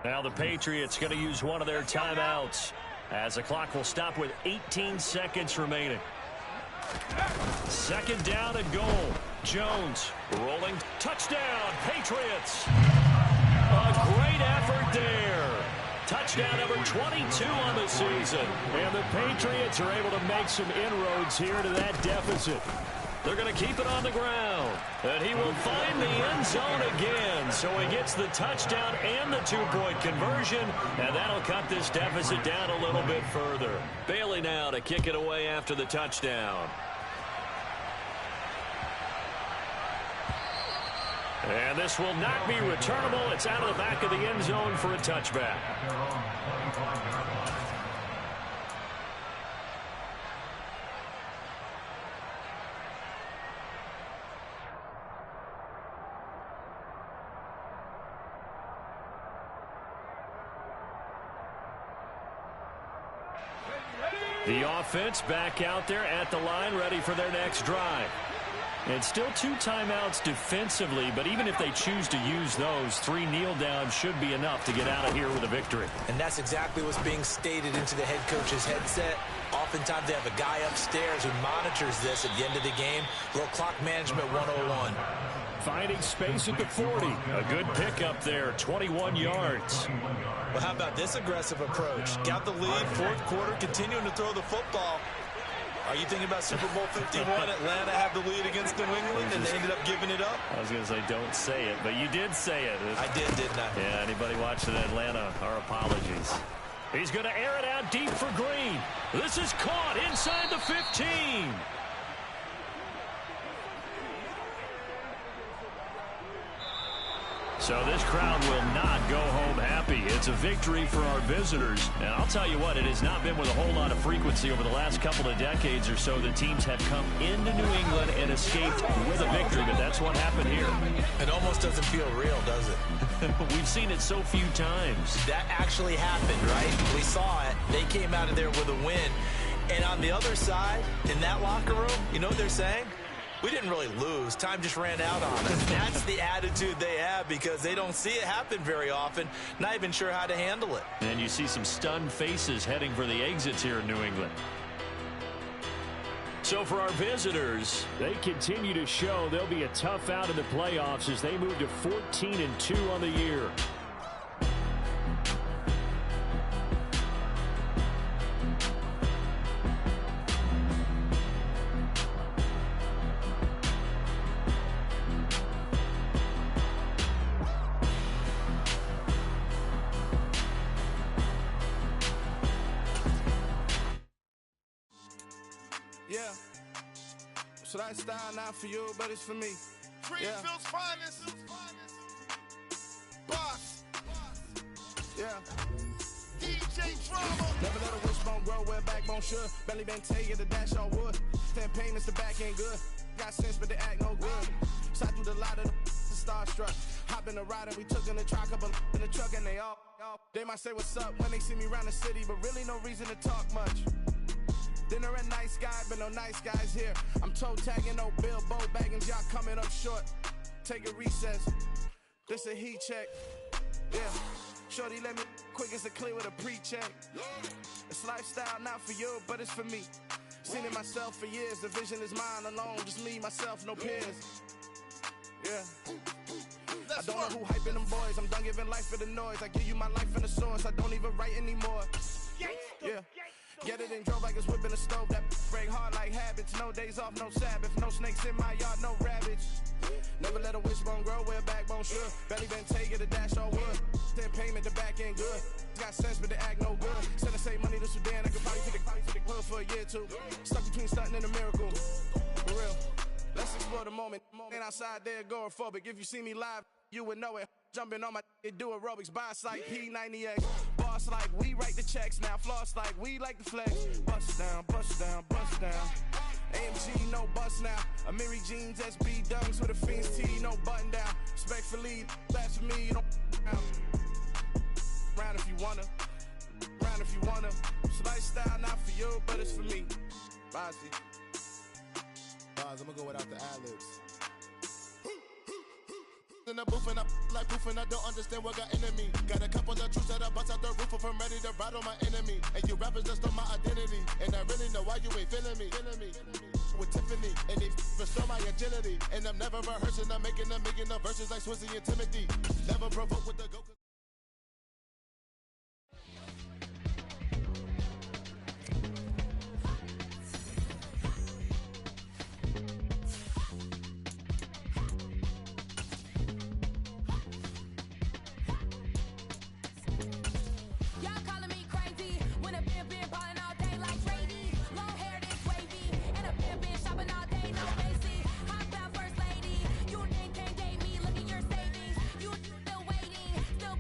Now the Patriots going to use one of their timeouts as the clock will stop with 18 seconds remaining. 2nd down and goal. Jones rolling. Touchdown, Patriots. A great effort there. Touchdown number 22 on the season. And the Patriots are able to make some inroads here to that deficit. They're going to keep it on the ground. And he will find the end zone again. So he gets the touchdown and the 2-point conversion. And that'll cut this deficit down a little bit further. Bailey now to kick it away after the touchdown. And this will not be returnable. It's out of the back of the end zone for a touchback. The offense back out there at the line, ready for their next drive. It's still 2 timeouts defensively, but even if they choose to use those, 3 kneel downs should be enough to get out of here with a victory. And that's exactly what's being stated into the head coach's headset. Oftentimes they have a guy upstairs who monitors this at the end of the game. Little clock management 101. Finding space at the 40. A good pickup there, 21 yards. Well, how about this aggressive approach? Got the lead, 4th quarter, continuing to throw the football. Are you thinking about Super Bowl 51? Atlanta had the lead against New England, and they ended up giving it up? I was going to say, don't say it, but you did say it. I did, didn't I? Yeah, anybody watching Atlanta, our apologies. He's going to air it out deep for Green. This is caught inside the 15. So this crowd will not go home happy. It's a victory for our visitors. And I'll tell you what, it has not been with a whole lot of frequency over the last couple of decades or so that teams have come into New England and escaped with a victory, but that's what happened here. It almost doesn't feel real, does it? We've seen it so few times. That actually happened, right? We saw it. They came out of there with a win. And on the other side, in that locker room, you know what they're saying? We didn't really lose. Time just ran out on us. That's the attitude they have because they don't see it happen very often. Not even sure how to handle it. And you see some stunned faces heading for the exits here in New England. So for our visitors, they continue to show they'll be a tough out in the playoffs as they move to 14-2 on the year. Yeah. So that style not for you, but it's for me. Greenfield's finest. Boss. Yeah. DJ Drama. Never let a wishbone grow where backbone should. Belly been tell you the dash on wood. Stand pain is the back ain't good. Got sense, but they act no good. Side through the lot of the starstruck. Hop in the ride and we took in the truck, couple in the truck and they all. They might say what's up when they see me around the city, but really no reason to talk much. Dinner a nice guy, but no nice guys here. I'm toe tagging, no Bilbo Baggins, y'all coming up short. Take a recess. This a heat check. Yeah. Shorty let me quick as a clear with a pre-check. It's lifestyle not for you, but it's for me. Seen it myself for years, the vision is mine alone, just me, myself, no peers. Yeah. I don't know who hyping them boys, I'm done giving life for the noise. I give you my life in the source, I don't even write anymore. Yeah. Get it and drove like it's whipping a stove. That break hard like habits. No days off, no Sabbath. No snakes in my yard, no rabbits. Never let a wishbone grow where backbone should. Belly been taking a dash all wood. Then payment, the back end good. Got sense, but the act no good. Send the same money to Sudan. I could probably take the hood for a year or two. Stuck between stunting and a miracle. For real. Let's explore the moment. Ain't outside there agoraphobic. If you see me live, you would know it. Jumping on my do aerobics, boss like P90X. Boss like we write the checks now. Floss like we like the flex. Bust down, bust down, bust down. AMG, no bust now. Amiri jeans, SB dunks with a Fiends T, no button down. Respectfully, that's for me, you don't round if you wanna. Round if you wanna. It's lifestyle, not for you, but it's for me. Bossy. Boz, I'm gonna go without the ad-libs. In the booth and I like proof and I don't understand what got into me. Got a couple of truths that I bust out the roof if I'm ready to battle my enemy. And you rappers just stole my identity, and I really know why you ain't feeling me. With Tiffany, and they restore my agility. And I'm never rehearsing, I'm making the verses like Swizzy and Timothy. Never provoke with the go. Still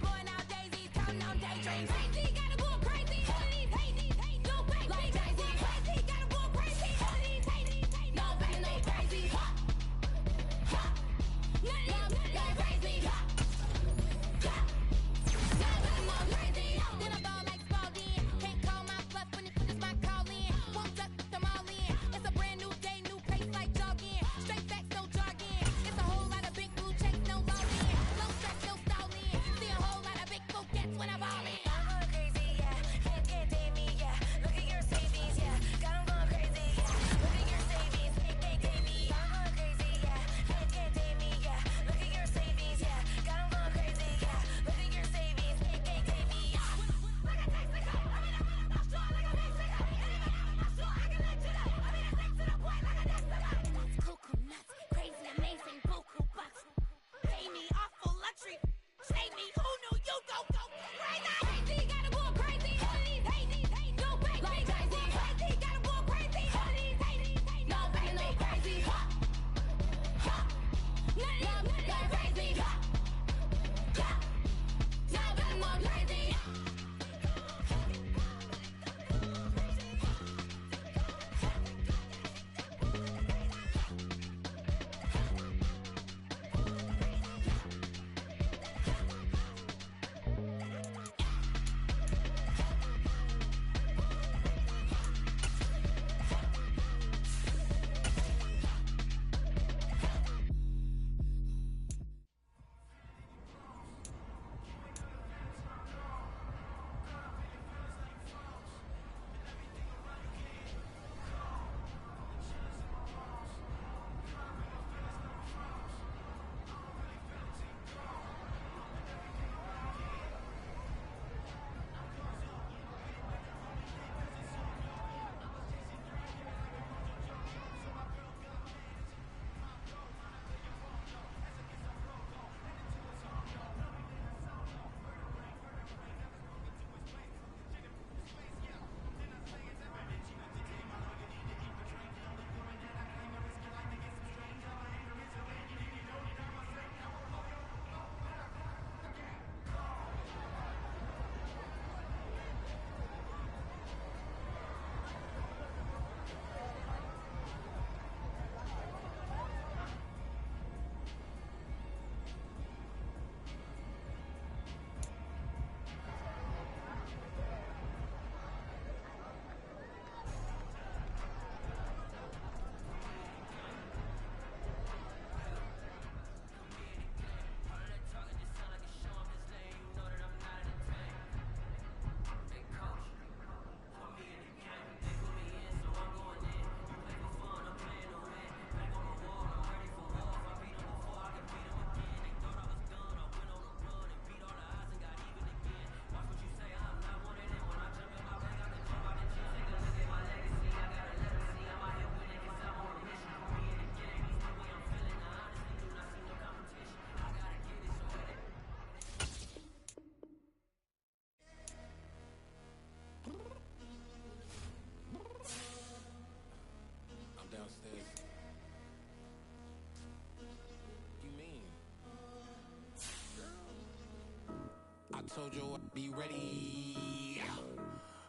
told you I'd be ready.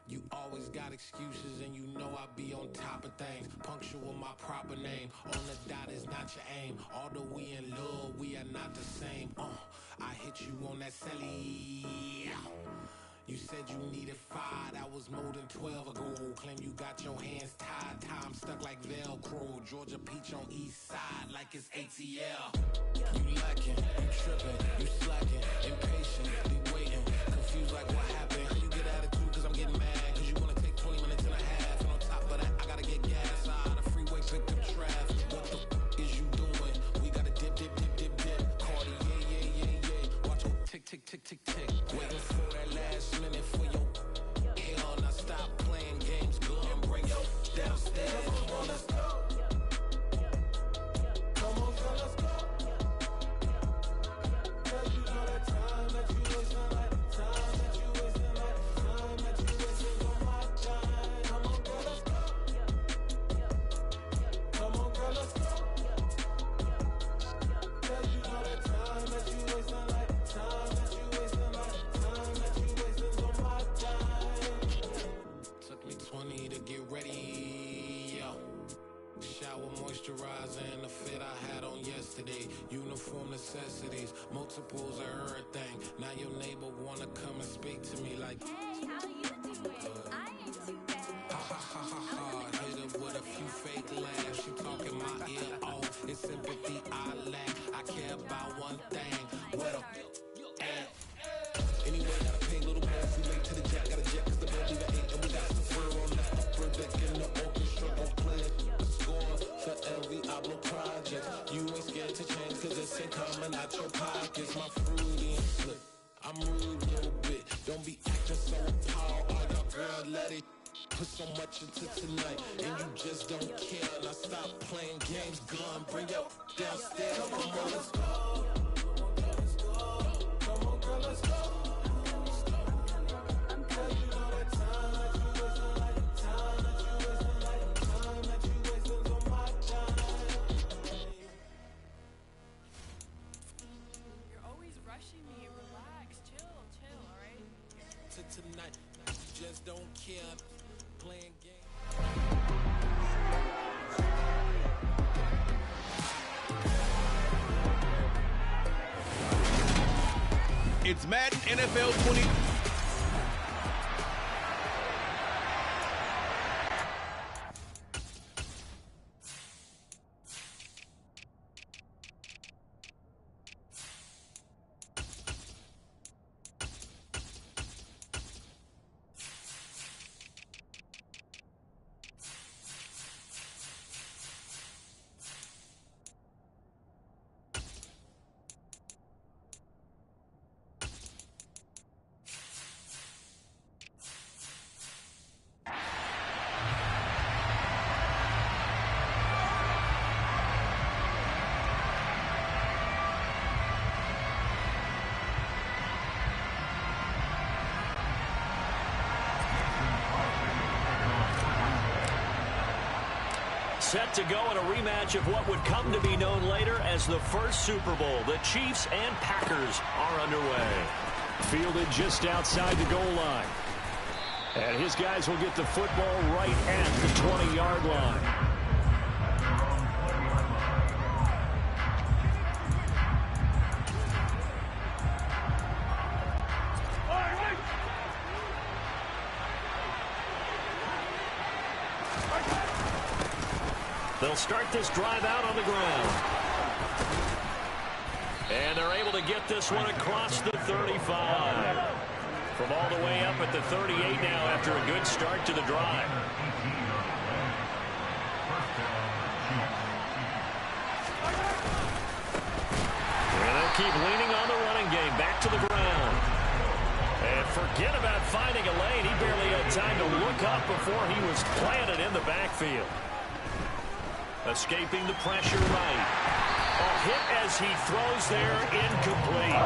You always got excuses and you know I be on top of things. Punctual my proper name. On the dot is not your aim. Although we in love, we are not the same. I hit you on that celly. You said you needed 5, that was more than 12 ago. Claim you got your hands tied, time stuck like Velcro. Georgia Peach on east side like it's ATL. You lacking, you tripping, you slacking, impatient, be waiting, confused like what happened. How you get attitude cause I'm getting mad, cause you wanna take 20 minutes and a half. And on top of that, I gotta get gas out of the freeway, pick up traffic. What the is you doing? We gotta dip, dip, dip, dip, dip. Cardi, yeah. Watch your tick, tick, tick, tick, tick. Waiting for that last minute for your hell. Now stop playing games, go and bring your downstairs. Come on, let's go. Come on, girl, let's go. Cause you know that time that you wasting, like time that you wasting, like time that you wasting on my time. Come on, girl, let's go. Come on, girl, let's go. Cause you know that time that you wasting, like time that you wasting, like time that you wasting on my time. Took me 20 to get ready, yo. Shower, moisturizer, and the fit I had on yesterday. Uniform necessities, multiples of everything. Now your neighbor wanna come and speak to me like, hey, how you doing? I ain't too bad. ha ha ha ha ha. Hit her with a few fake laughs. She talking my ear off. It's sympathy I lack. I care about one thing. What a at. Anyway, gotta pay a little more. We late to the jack, got a jet cause the bell leave at 8. And we got the fur on that upper deck in the orchestra. Don't play it. Score for every album project. You ain't scared to change cause this ain't coming out your pockets. My fruity and slip. I'm rude a little bit. Don't be acting so tall. All your girl let it put so much into tonight. And you just don't care. Now stop playing games. Gun, bring your downstairs. Come on, girl, let's go. Come on, girl, let's go. Cause you know that time that you wasting, like time that you wasting, like time that you wasting on my time. You're always rushing me. Relax, chill, alright? To tonight, just don't care. Playing games. It's Madden NFL 20. Set to go in a rematch of what would come to be known later as the first Super Bowl. The Chiefs and Packers are underway. Fielded just outside the goal line. And his guys will get the football right at the 20-yard line. They'll start this drive out on the ground. And they're able to get this one across the 35. From all the way up at the 38 now after a good start to the drive. And they'll keep leaning on the running game. Back to the ground. And forget about finding a lane. He barely had time to look up before he was planted in the backfield. Escaping the pressure right. A hit as he throws there, incomplete.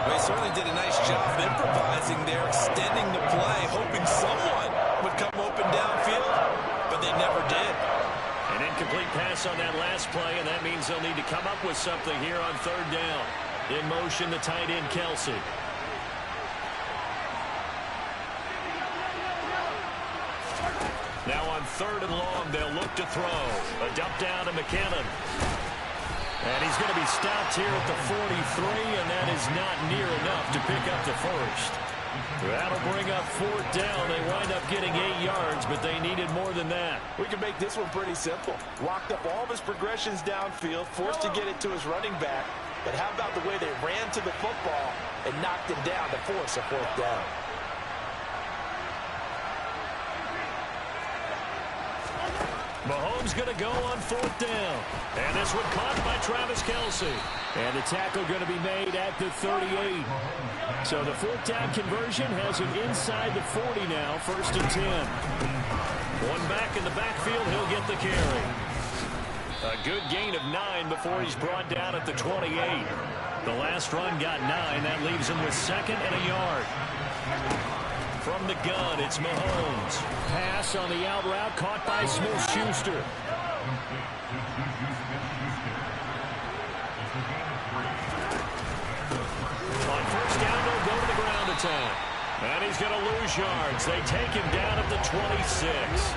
Well, he certainly did a nice job improvising there, extending the play, hoping someone would come open downfield, but they never did. An incomplete pass on that last play, and that means they'll need to come up with something here on third down. In motion, the tight end, Kelsey. 3rd and long. They'll look to throw. A dump down to McKinnon. And he's going to be stopped here at the 43, and that is not near enough to pick up the first. That'll bring up 4th down. They wind up getting 8 yards, but they needed more than that. We can make this one pretty simple. Locked up all of his progressions downfield, forced to get it to his running back. But how about the way they ran to the football and knocked him down to force a 4th down? Mahomes going to go on 4th down. And this one caught by Travis Kelce. And the tackle going to be made at the 38. So the 4th down conversion has him inside the 40 now, 1st and 10. One back in the backfield, he'll get the carry. A good gain of 9 before he's brought down at the 28. The last run got 9. That leaves him with 2nd and a yard. From the gun, it's Mahomes. Pass on the out route, caught by Smith-Schuster. On 1st down, they'll go to the ground attack. And he's going to lose yards. They take him down at the 26.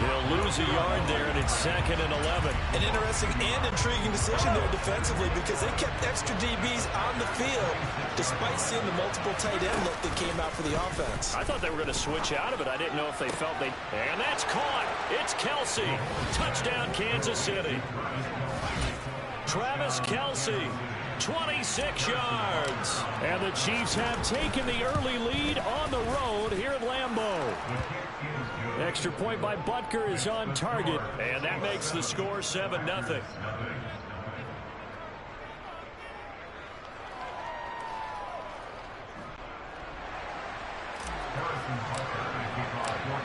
They'll lose a yard there, and it's 2nd and 11. An interesting and intriguing decision there defensively because they kept extra DBs on the field despite seeing the multiple tight end look that came out for the offense. I thought they were going to switch out of it. I didn't know if they felt they... And that's caught. It's Kelce. Touchdown, Kansas City. Travis Kelce, 26 yards. And the Chiefs have taken the early lead on the road here at Lambeau. Extra point by Butker is on target, and that makes the score 7-0.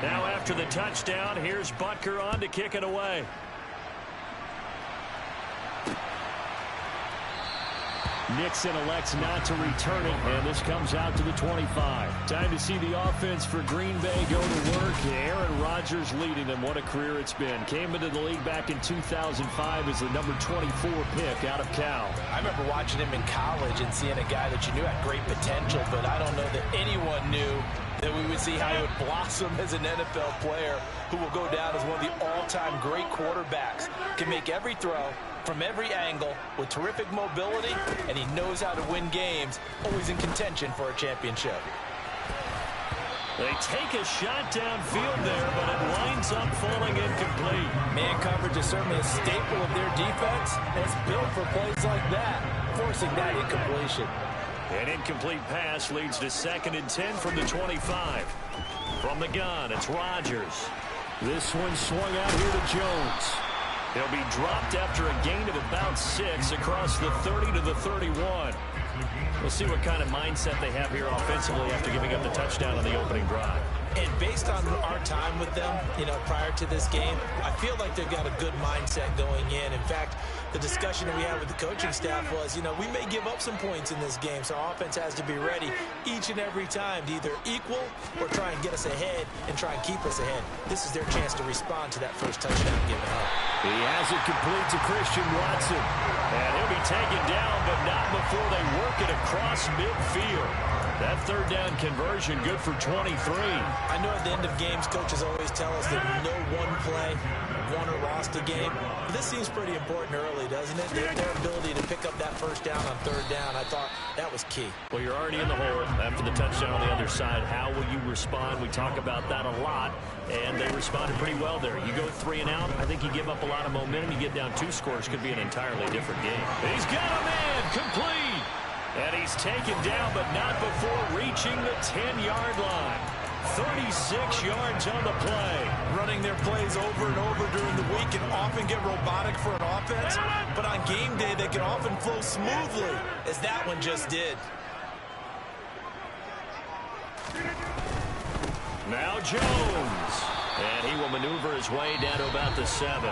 Now after the touchdown, here's Butker on to kick it away. Nixon elects not to return it, and this comes out to the 25. Time to see the offense for Green Bay go to work. Aaron Rodgers leading them. What a career it's been. Came into the league back in 2005 as the number 24 pick out of Cal. I remember watching him in college and seeing a guy that you knew had great potential, but I don't know that anyone knew that we would see how he would blossom as an NFL player who will go down as one of the all-time great quarterbacks. Can make every throw from every angle with terrific mobility, and he knows how to win games, always in contention for a championship. They take a shot downfield there, but it winds up falling incomplete. Man coverage is certainly a staple of their defense, and it's built for plays like that, forcing that incompletion. An incomplete pass leads to 2nd and 10 from the 25. From the gun, it's Rodgers. This one swung out here to Jones. He'll be dropped after a gain of about 6 across the 30 to the 31. We'll see what kind of mindset they have here offensively after giving up the touchdown on the opening drive. And based on our time with them, prior to this game, I feel like they've got a good mindset going in. In fact, the discussion that we had with the coaching staff was, we may give up some points in this game, so our offense has to be ready each and every time to either equal or try and get us ahead and try and keep us ahead. This is their chance to respond to that first touchdown given up. He has it complete to Christian Watson. And he'll be taken down, but not before they work it across midfield. That 3rd down conversion good for 23. I know at the end of games, coaches always tell us that no one play won or lost a game. But this seems pretty important early, doesn't it? Their ability to pick up that first down on 3rd down, I thought that was key. Well, you're already in the hole after the touchdown on the other side. How will you respond? We talk about that a lot, and they responded pretty well there. You go 3 and out, I think you give up a lot of momentum. You get down 2 scores, could be an entirely different game. He's got a man, complete. And he's taken down, but not before reaching the 10-yard line. 36 yards on the play. Running their plays over and over during the week can often get robotic for an offense, but on game day they can often flow smoothly, as that one just did. Now Jones. And he will maneuver his way down to about the 7.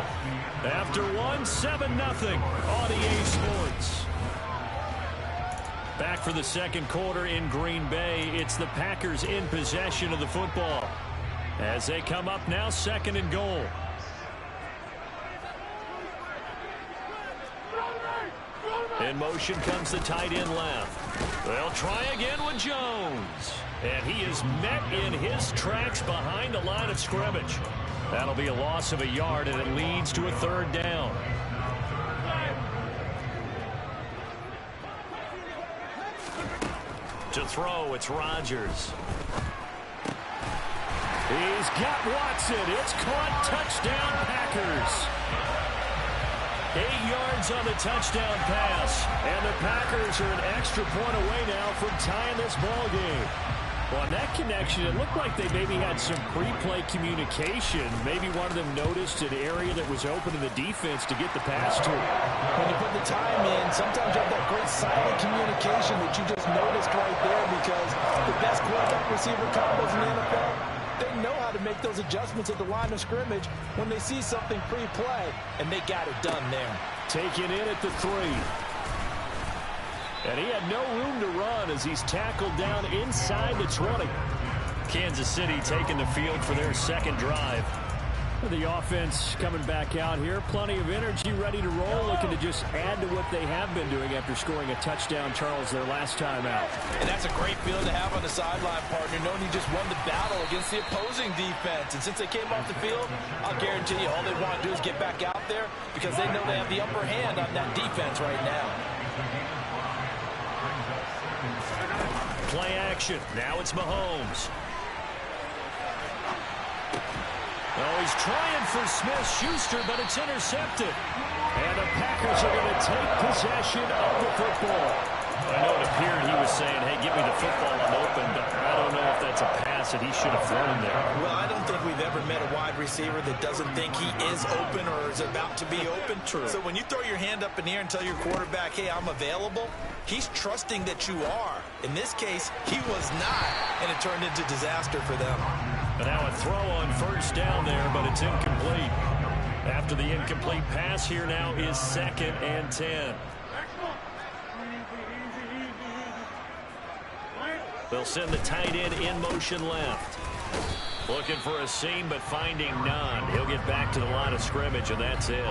After 1, 7-0 on EA Sports. Back for the 2nd quarter in Green Bay. It's the Packers in possession of the football as they come up now 2nd and goal. In motion comes the tight end left. They'll try again with Jones. And he is met in his tracks behind the line of scrimmage. That'll be a loss of a yard, and it leads to a third down. To throw, it's Rodgers. He's got Watson. It's caught. Touchdown, Packers. 8 yards on the touchdown pass. And the Packers are an extra point away now from tying this ball game. Well, on that connection, it looked like they maybe had some pre-play communication. Maybe one of them noticed an area that was open to the defense to get the pass to. When you put the time in, sometimes you have that great silent communication that you just noticed right there, because the best quarterback receiver combos in the NFL, they know how to make those adjustments at the line of scrimmage when they see something pre-play, and they got it done there. Taken in at the 3. And he had no room to run as he's tackled down inside the 20. Kansas City taking the field for their second drive. The offense coming back out here. Plenty of energy, ready to roll, looking to just add to what they have been doing after scoring a touchdown, Charles, their last time out. And that's a great feeling to have on the sideline, partner, knowing you just won the battle against the opposing defense. And since they came off the field, I'll guarantee you all they want to do is get back out there, because they know they have the upper hand on that defense right now. Play action. Now it's Mahomes. Oh, he's trying for Smith-Schuster, but it's intercepted. And the Packers are going to take possession of the football. I know it appeared he was saying, hey, give me the football, I'm open, but I don't know if that's a pass that he should have thrown there. Well, I don't think we've ever met a wide receiver that doesn't think he is open or is about to be open. True. So when you throw your hand up in the air and tell your quarterback, hey, I'm available, he's trusting that you are. In this case, he was not, and it turned into disaster for them. And now a throw on first down there, but it's incomplete. After the incomplete pass, here now is 2nd and 10. They'll send the tight end in motion left. Looking for a seam, but finding none. He'll get back to the line of scrimmage, and that's it.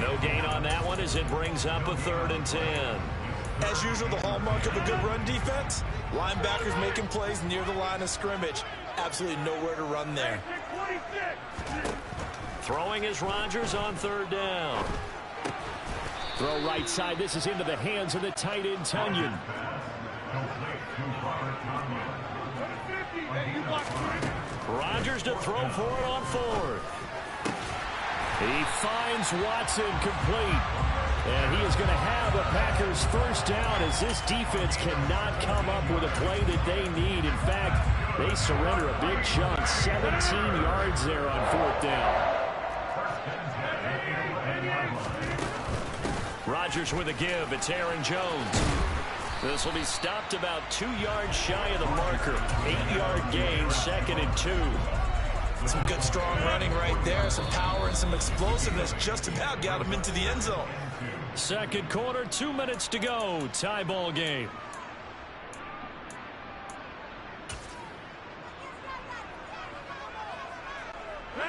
No gain on that one as it brings up a 3rd and 10. As usual, the hallmark of a good run defense, linebackers making plays near the line of scrimmage. Absolutely nowhere to run there. Throwing is Rodgers on 3rd down. Throw right side. This is into the hands of the tight end, Tunyon. Rodgers to throw for it on 4th. He finds Watson complete. And he is going to have the Packers first down as this defense cannot come up with a play that they need. In fact, they surrender a big chunk. 17 yards there on 4th down. Rodgers with a give. It's Aaron Jones. This will be stopped about 2 yards shy of the marker. 8-yard gain, 2nd and 2. Some good strong running right there. Some power and some explosiveness just about got him into the end zone. Second quarter, 2 minutes to go. Tie ball game.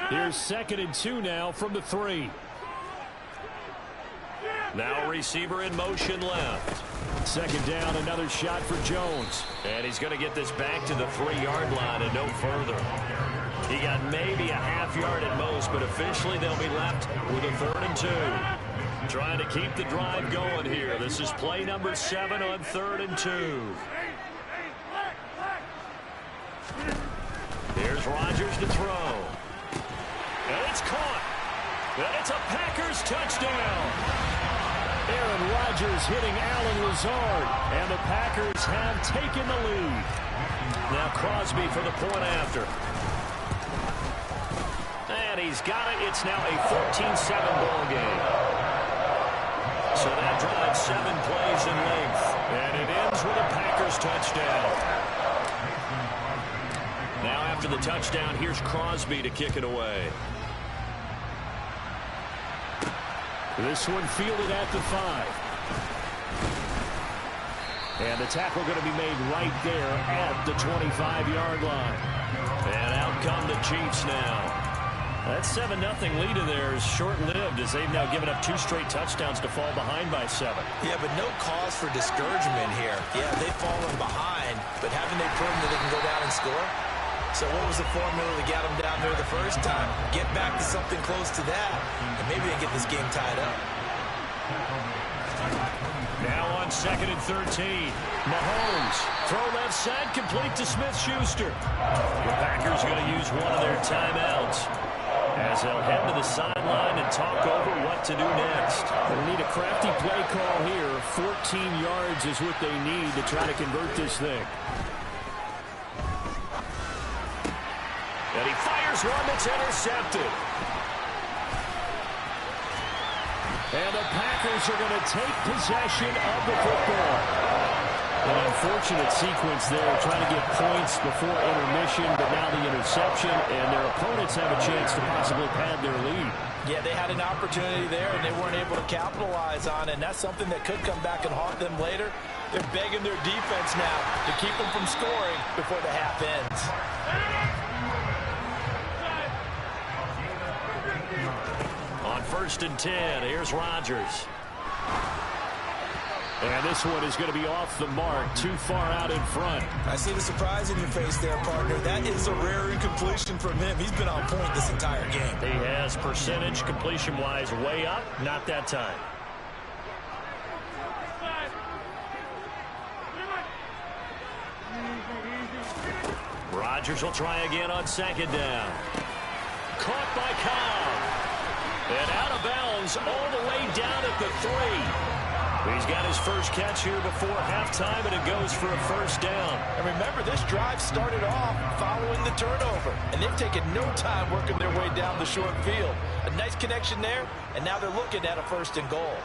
Here's 2nd and 2 now from the 3. Now a receiver in motion left. 2nd down, another shot for Jones. And he's going to get this back to the 3-yard line and no further. He got maybe a half yard at most, but officially they'll be left with a 3rd and 2. Trying to keep the drive going here. This is play number 7 on 3rd and 2. Here's Rodgers to throw. And it's caught. And it's a Packers touchdown. Aaron Rodgers hitting Allen Lazard. And the Packers have taken the lead. Now Crosby for the point after. And he's got it. It's now a 14-7 ball game. So that drives 7 plays in length. And it ends with a Packers touchdown. Now after the touchdown, here's Crosby to kick it away. This one fielded at the 5. And the tackle going to be made right there at the 25-yard line. And out come the Chiefs now. That 7-0 lead of theirs short-lived as they've now given up 2 straight touchdowns to fall behind by 7. Yeah, but no cause for discouragement here. Yeah, they've fallen behind, but haven't they proven that they can go down and score? So what was the formula that got them down there the first time? Get back to something close to that, and maybe they get this game tied up. Now on 2nd and 13. Mahomes, throw left side, complete to Smith-Schuster. The Packers are going to use one of their timeouts as they'll head to the sideline and talk over what to do next. They'll need a crafty play call here. 14 yards is what they need to try to convert this thing. And he fires one that's intercepted. And the Packers are going to take possession of the football. An unfortunate sequence there, trying to get points before intermission, but now the interception, and their opponents have a chance to possibly pad their lead. Yeah, they had an opportunity there, and they weren't able to capitalize on it, and that's something that could come back and haunt them later. They're begging their defense now to keep them from scoring before the half ends. On 1st and 10, here's Rodgers. And this one is going to be off the mark, too far out in front. I see the surprise in your face there, partner. That is a rare incompletion from him. He's been on point this entire game. He has percentage completion-wise way up, not that time. Rodgers will try again on 2nd down. Caught by Cobb. And out of bounds all the way down at the 3. He's got his first catch here before halftime, and it goes for a 1st down. And remember, this drive started off following the turnover, and they've taken no time working their way down the short field. A nice connection there, and now they're looking at a 1st and goal.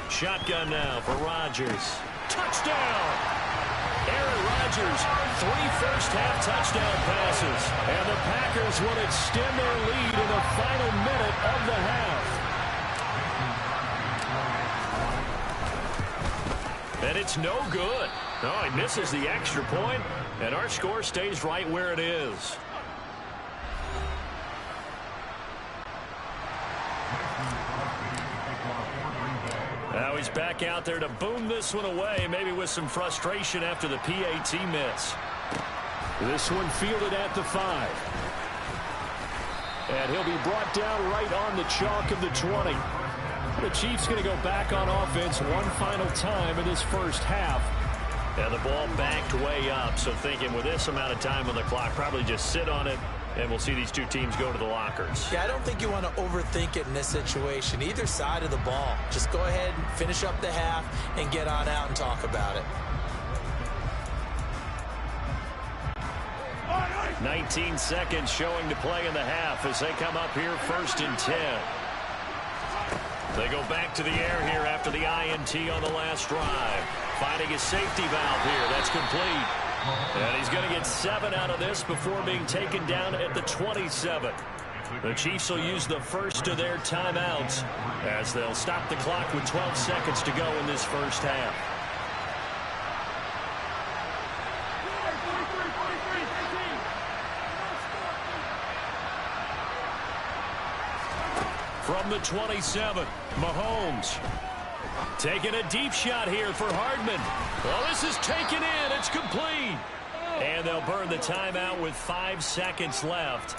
Shotgun now for Rodgers. Touchdown! Aaron Rodgers, 3 first-half touchdown passes. And the Packers will extend their lead in the final minute of the half. And it's no good. No, he misses the extra point, and our score stays right where it is. Now he's back out there to boom this one away, maybe with some frustration after the PAT miss. This one fielded at the 5. And he'll be brought down right on the chalk of the 20. The Chiefs going to go back on offense one final time in this first half. And the ball backed way up, so thinking with this amount of time on the clock, probably just sit on it, and we'll see these two teams go to the lockers. Yeah, I don't think you want to overthink it in this situation. Either side of the ball. Just go ahead and finish up the half and get on out and talk about it. 19 seconds showing to play in the half as they come up here 1st and 10. They go back to the air here after the INT on the last drive. Finding his safety valve here. That's complete. And he's going to get 7 out of this before being taken down at the 27. The Chiefs will use the first of their timeouts as they'll stop the clock with 12 seconds to go in this first half. From the 27, Mahomes taking a deep shot here for Hardman. Well, this is taken in. It's complete. And they'll burn the timeout with 5 seconds left.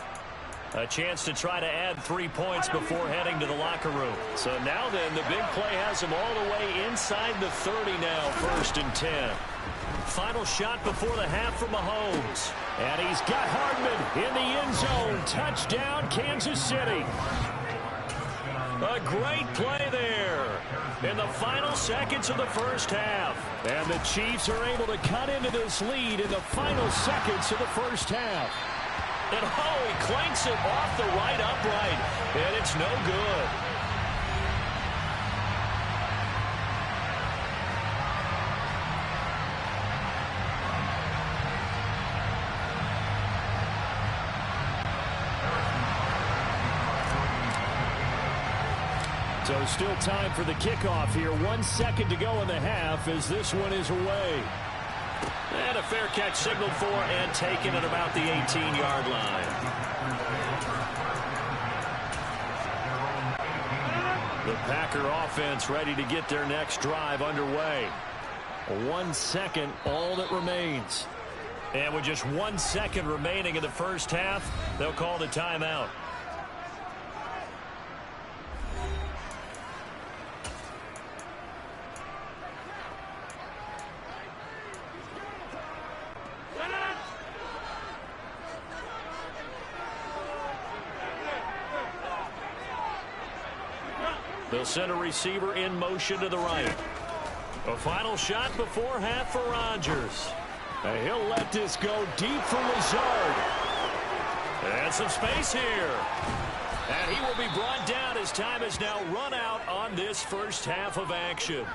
A chance to try to add 3 points before heading to the locker room. So now then, the big play has him all the way inside the 30 now, 1st and 10. Final shot before the half from Mahomes. And he's got Hardman in the end zone. Touchdown, Kansas City. A great play there in the final seconds of the first half. And the Chiefs are able to cut into this lead in the final seconds of the first half. And oh, he clanks it off the right upright. And it's no good. So still time for the kickoff here. 1 second to go in the half as this one is away. And a fair catch signaled for and taken at about the 18-yard line. The Packer offense ready to get their next drive underway. 1 second, all that remains. And with just 1 second remaining in the first half, they'll call the timeout. They'll send a receiver in motion to the right. A final shot before half for Rodgers. And he'll let this go deep for Lazard. And some space here. And he will be brought down as time has now run out on this first half of action.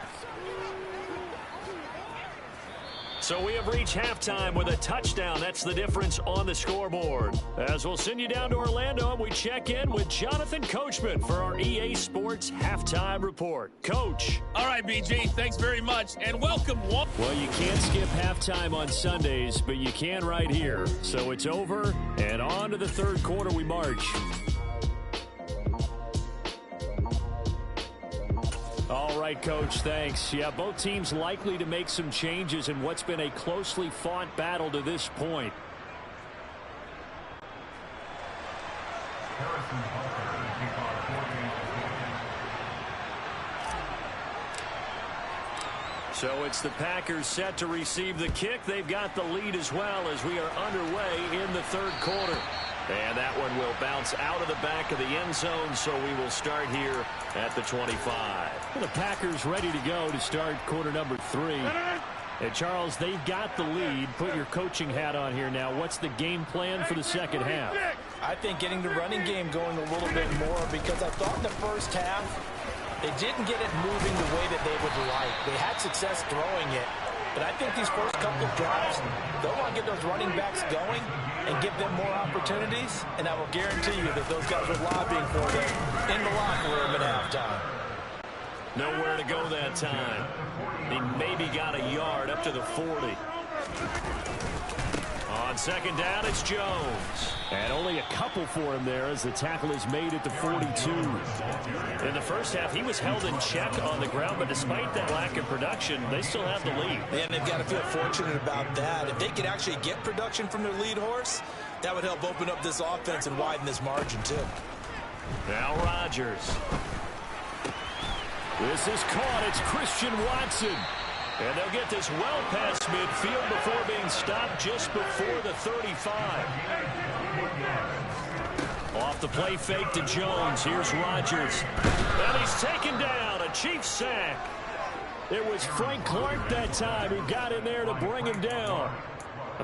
So we have reached halftime with a touchdown. That's the difference on the scoreboard. As we'll send you down to Orlando, and we check in with Jonathan Coachman for our EA Sports Halftime Report. Coach. All right, BG, thanks very much, and welcome. Well, you can't skip halftime on Sundays, but you can right here. So it's over, and on to the third quarter we march. All right, Coach, thanks. Yeah, both teams likely to make some changes in what's been a closely fought battle to this point. So it's the Packers set to receive the kick. They've got the lead as well as we are underway in the third quarter. And that one will bounce out of the back of the end zone, so we will start here at the 25. Well, the Packers ready to go to start quarter number 3. And Charles, they've got the lead. Put your coaching hat on here now. What's the game plan for the second half? I think getting the running game going a little bit more, because I thought in the first half they didn't get it moving the way that they would like. They had success throwing it. But I think these first couple of drives, they'll want to get those running backs going and give them more opportunities. And I will guarantee you that those guys are lobbying for them in the locker room at halftime. Nowhere to go that time. He maybe got a yard up to the 40. On second down, it's Jones. And only a couple for him there as the tackle is made at the 42. In the first half, he was held in check on the ground, but despite that lack of production, they still have the lead. And they've got to feel fortunate about that. If they could actually get production from their lead horse, that would help open up this offense and widen this margin, too. Now Rodgers. This is caught. It's Christian Watson. And they'll get this well past midfield before being stopped just before the 35. Off the play fake to Jones. Here's Rodgers. And he's taken down. A Chiefs sack. It was Frank Clark that time who got in there to bring him down.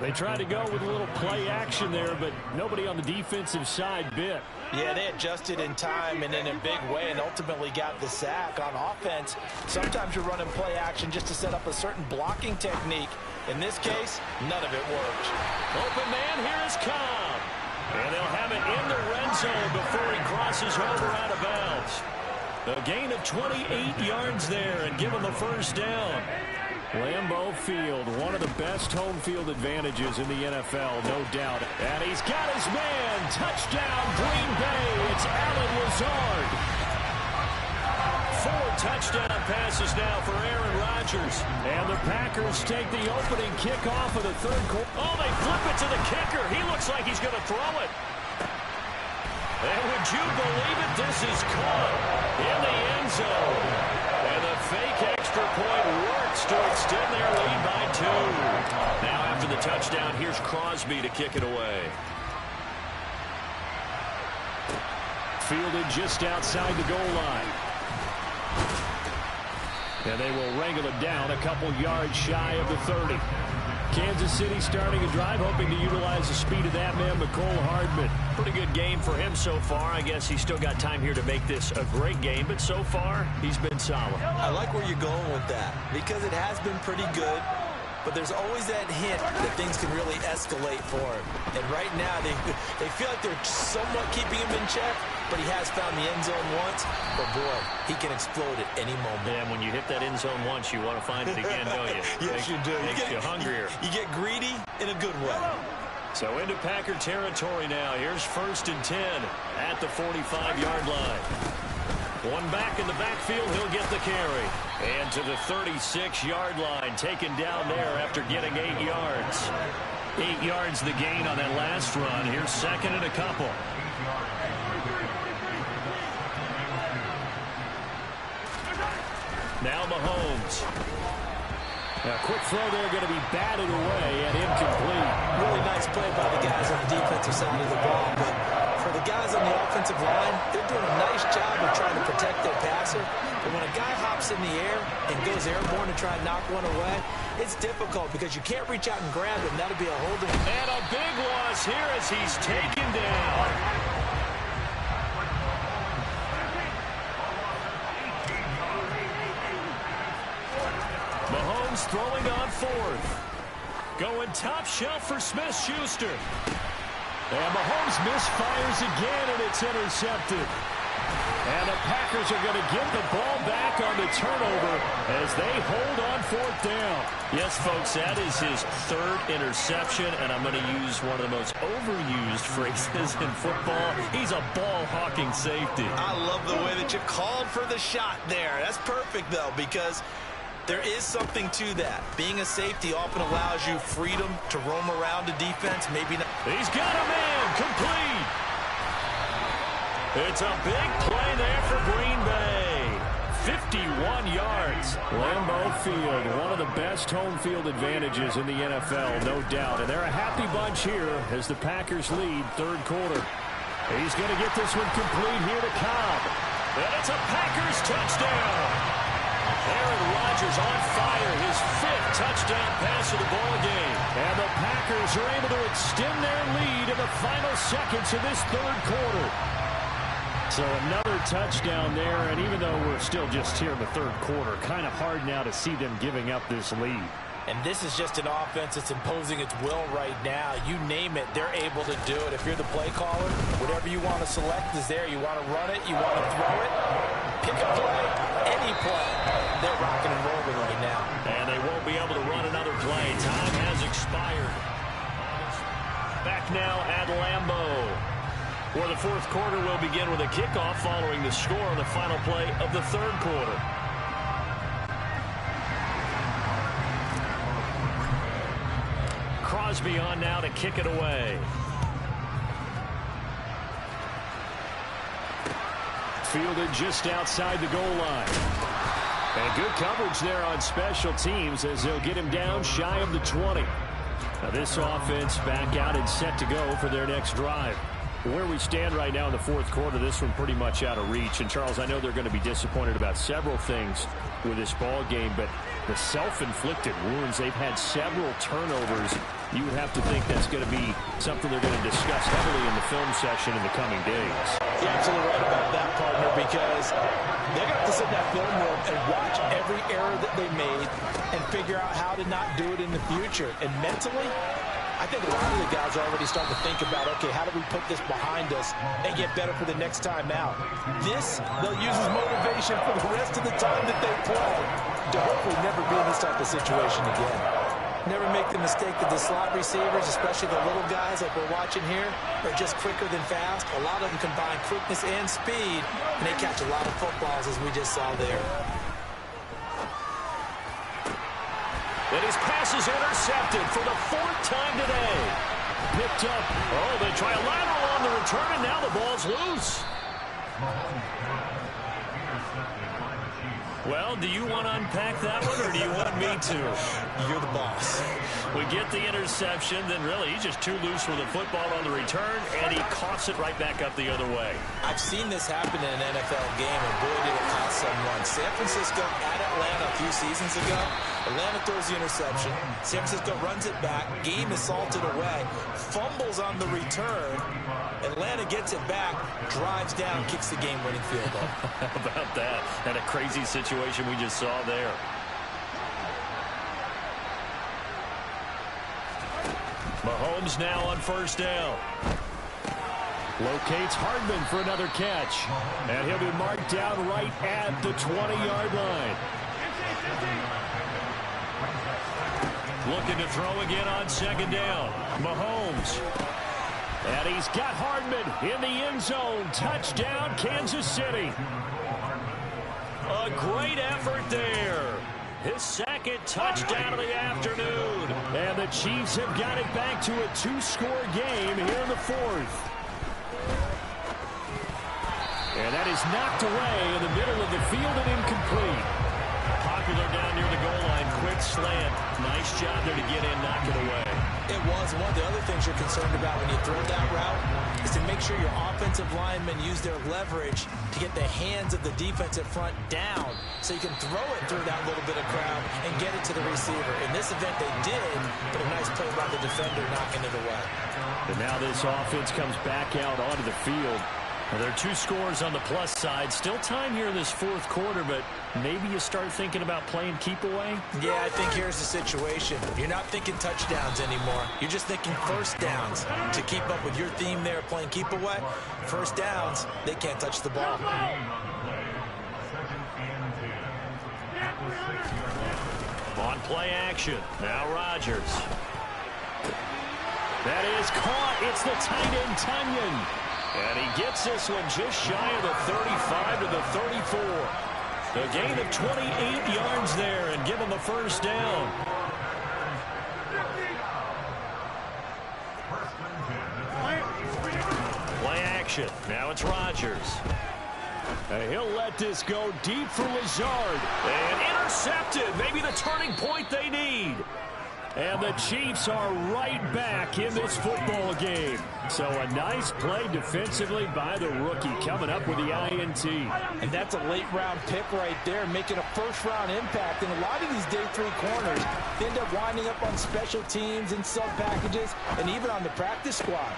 They tried to go with a little play action there, but nobody on the defensive side bit. Yeah, they adjusted in time and in a big way and ultimately got the sack. On offense, sometimes you're running play action just to set up a certain blocking technique. In this case, none of it worked. Open man, here is Cobb. And they'll have it in the red zone before he crosses over out of bounds. A gain of 28 yards there and give him a first down. Lambeau Field, one of the best home field advantages in the NFL, no doubt. And he's got his man. Touchdown, Green Bay. It's Allen Lazard. 4 touchdown passes now for Aaron Rodgers. And the Packers take the opening kickoff of the third quarter. Oh, they flip it to the kicker. He looks like he's going to throw it. And would you believe it? This is caught in the end zone. And the fake extra point works to extend their lead by 2. Now after the touchdown, here's Crosby to kick it away. Fielded just outside the goal line. And they will wrangle it down a couple yards shy of the 30. Kansas City starting a drive, hoping to utilize the speed of that man, Mecole Hardman. Pretty good game for him so far. I guess he's still got time here to make this a great game, but so far, he's been solid. I like where you're going with that, because it has been pretty good, but there's always that hint that things can really escalate for him. And right now, they feel like they're somewhat keeping him in check, but he has found the end zone once. But, boy, he can explode at any moment. Yeah, and when you hit that end zone once, you want to find it again, don't you? Yes, you do. Makes you hungrier. You get greedy in a good way. So into Packer territory now. Here's 1st and 10 at the 45-yard line. One back in the backfield, he'll get the carry. And to the 36-yard line, taken down there after getting 8 yards. 8 yards the gain on that last run. Here's 2nd and a couple. Now Mahomes. A quick throw there, going to be batted away and incomplete. Really nice play by the guys on the defensive side of the ball, but for the guys on the offensive line, they're doing a nice job of trying to protect their passer. But when a guy hops in the air and goes airborne to try and knock one away, it's difficult because you can't reach out and grab him. That'll be a holding. And a big loss here as he's taken down. Mahomes throwing on 4th. Going top shelf for Smith-Schuster. And Mahomes misfires again, and it's intercepted. And the Packers are going to get the ball back on the turnover as they hold on 4th down. Yes, folks, that is his 3rd interception, and I'm going to use one of the most overused phrases in football. He's a ball-hawking safety. I love the way that you called for the shot there. That's perfect, though, because there is something to that. Being a safety often allows you freedom to roam around the defense. Maybe not. He's got a man complete. It's a big play there for Green Bay. 51 yards. Lambeau Field, one of the best home field advantages in the NFL, no doubt. And they're a happy bunch here as the Packers lead 3rd quarter. He's going to get this one complete here to Cobb. And it's a Packers touchdown. Aaron Rodgers on fire, his 5th touchdown pass of the ball game. And the Packers are able to extend their lead in the final seconds of this 3rd quarter. So another touchdown there, and even though we're still just here in the 3rd quarter, kind of hard now to see them giving up this lead. And this is just an offense that's imposing its will right now. You name it, they're able to do it. If you're the play caller, whatever you want to select is there. You want to run it, you want to throw it, pick a play, any play. They're rocking and rolling right now. And they won't be able to run another play. Time has expired. Back now at Lambeau, where the 4th quarter will begin with a kickoff following the score on the final play of the 3rd quarter. Crosby on now to kick it away. Fielded just outside the goal line. And good coverage there on special teams as they'll get him down shy of the 20. Now this offense back out and set to go for their next drive. Where we stand right now in the 4th quarter, this one pretty much out of reach. And, Charles, I know they're going to be disappointed about several things with this ball game, but the self-inflicted wounds, they've had several turnovers. You would have to think that's going to be something they're going to discuss heavily in the film session in the coming days. You're absolutely right about that, partner, because they're going to have to sit in that film room and watch every error that they made and figure out how to not do it in the future. And mentally, I think a lot of the guys are already starting to think about, okay, how do we put this behind us and get better for the next time out? This, they'll use as motivation for the rest of the time that they play to hopefully never be in this type of situation again. Never make the mistake that the slot receivers, especially the little guys like we're watching here, are just quicker than fast. A lot of them combine quickness and speed, and they catch a lot of footballs, as we just saw there. And his pass is intercepted for the 4th time today. Picked up. Oh, they try a lateral on the return, and now the ball's loose. Well, do you want to unpack that one, or do you want me to? You're the boss. We get the interception, then really he's just too loose with the football on the return, and he coughs it right back up the other way. I've seen this happen in an NFL game, and boy, did it cost someone. San Francisco at Atlanta a few seasons ago. Atlanta throws the interception. San Francisco runs it back. Game is salted away. Fumbles on the return. Atlanta gets it back, drives down, kicks the game-winning field goal. How about that? And a crazy situation we just saw there. Mahomes now on 1st down. Locates Hardman for another catch. And he'll be marked down right at the 20-yard line. Looking to throw again on second down. Mahomes. And he's got Hardman in the end zone. Touchdown, Kansas City. A great effort there. His second touchdown of the afternoon. And the Chiefs have got it back to a 2-score game here in the fourth. And that is knocked away in the middle of the field and incomplete. Popular down near the goal line. Quick slant. Nice job there to get in, knock it away. It was. One of the other things you're concerned about when you throw that route is to make sure your offensive linemen use their leverage to get the hands of the defensive front down so you can throw it through that little bit of crowd and get it to the receiver. In this event, they did, but a nice play by the defender knocking it away. And now this offense comes back out onto the field. Well, there are 2 scores on the plus side. Still time here in this fourth quarter, but maybe you start thinking about playing keep away? Yeah, I think here's the situation. You're not thinking touchdowns anymore. You're just thinking first downs. To keep up with your theme there, playing keep away, first downs, they can't touch the ball. On play action. Now Rodgers. That is caught. It's the tight end, Tunyon. And he gets this one just shy of the 35 to the 34. A gain of 28 yards there and give him the first down. Play action. Now it's Rodgers. And he'll let this go deep for Lazard. And intercepted. Maybe the turning point they need. And the Chiefs are right back in this football game. So a nice play defensively by the rookie coming up with the INT. And that's a late-round pick right there, making a first-round impact. And a lot of these day 3 corners end up winding up on special teams and sub-packages and even on the practice squad.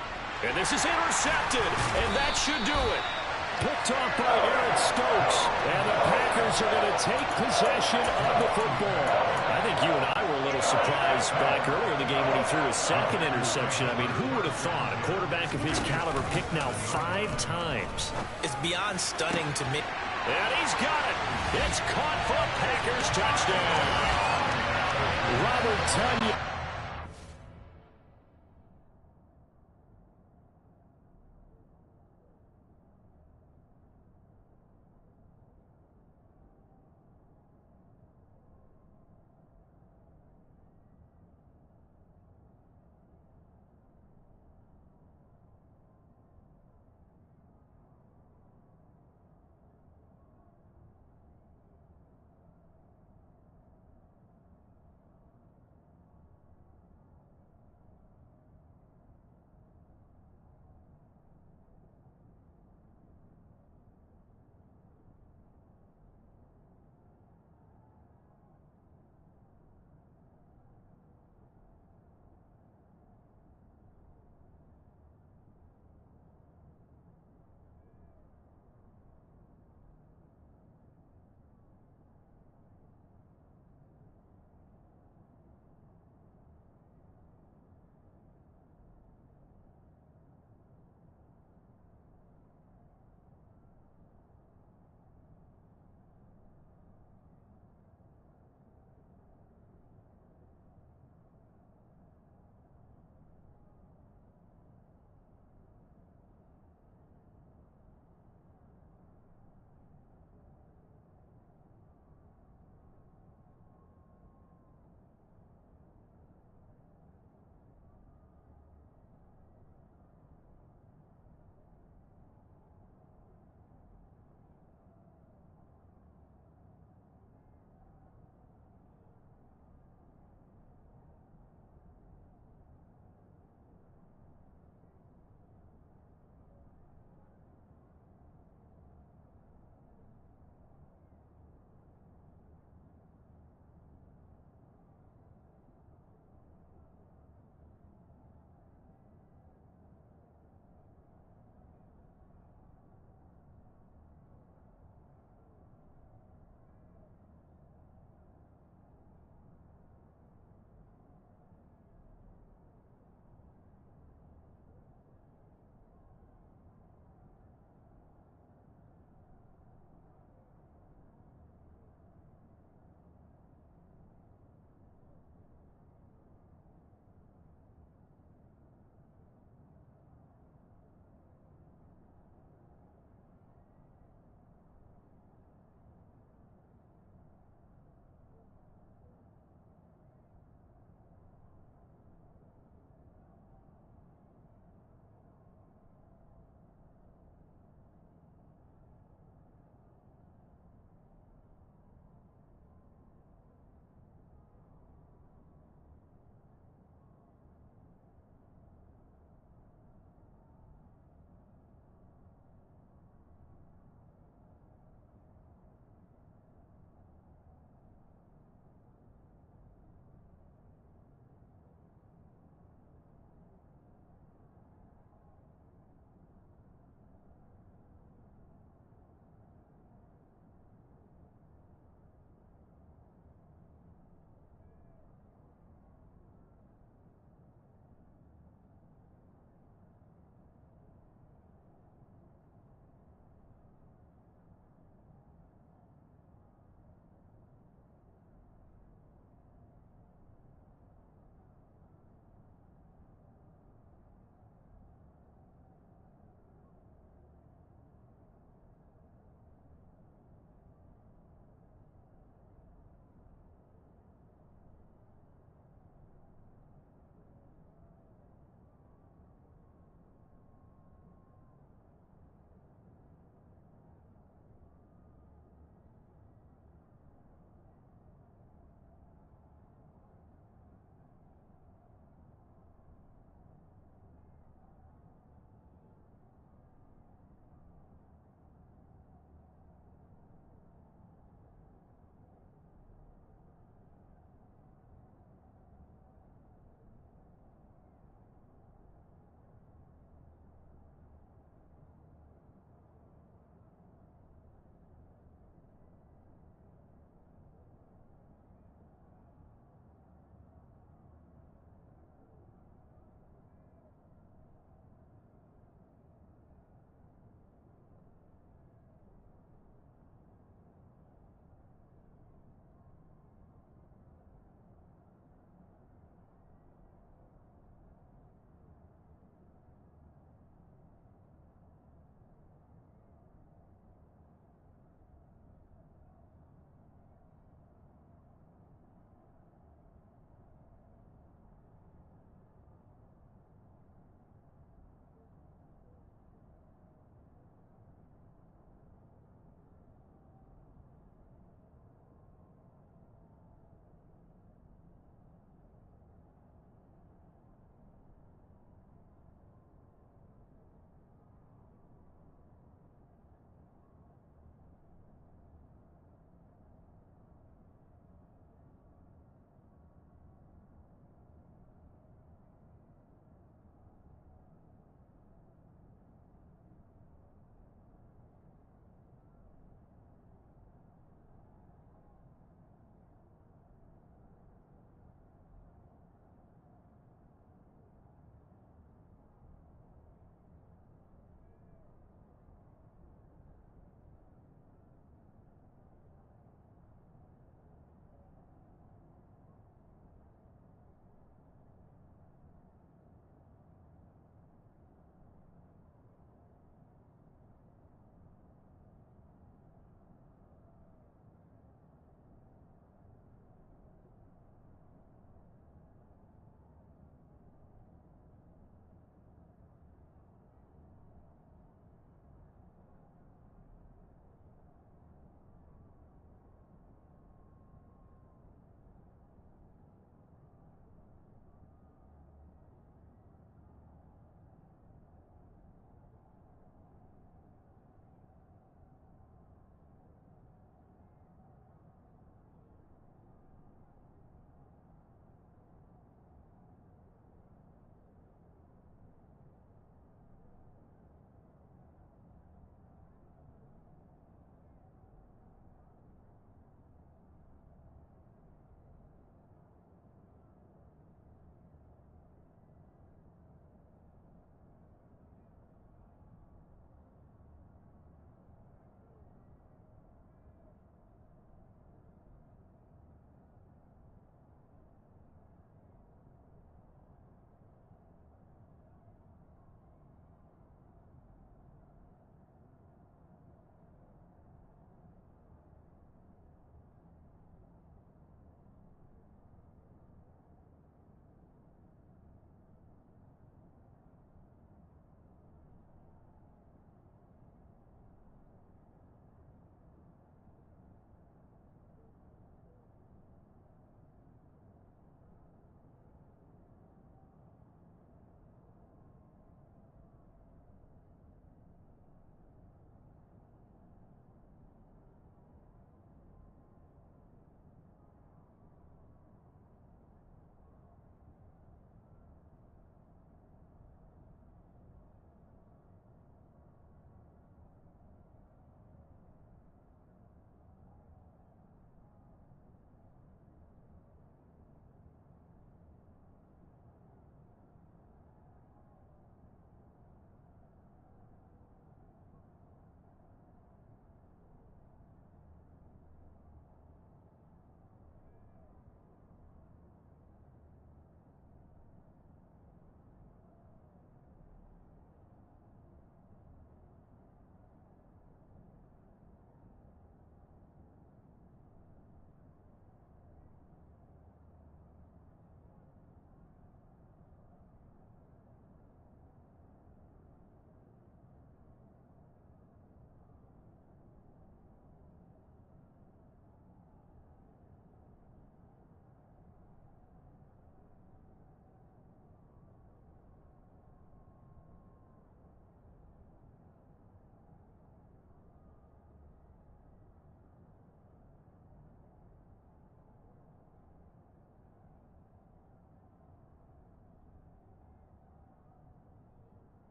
And this is intercepted, and that should do it. Picked off by Eric Stokes. And the Packers are going to take possession of the football. I think you and I were a little surprised back earlier in the game when he threw his second interception. I mean, who would have thought a quarterback of his caliber picked now 5 times? It's beyond stunning to me. And he's got it. It's caught for a Packers touchdown. Robert Tunyon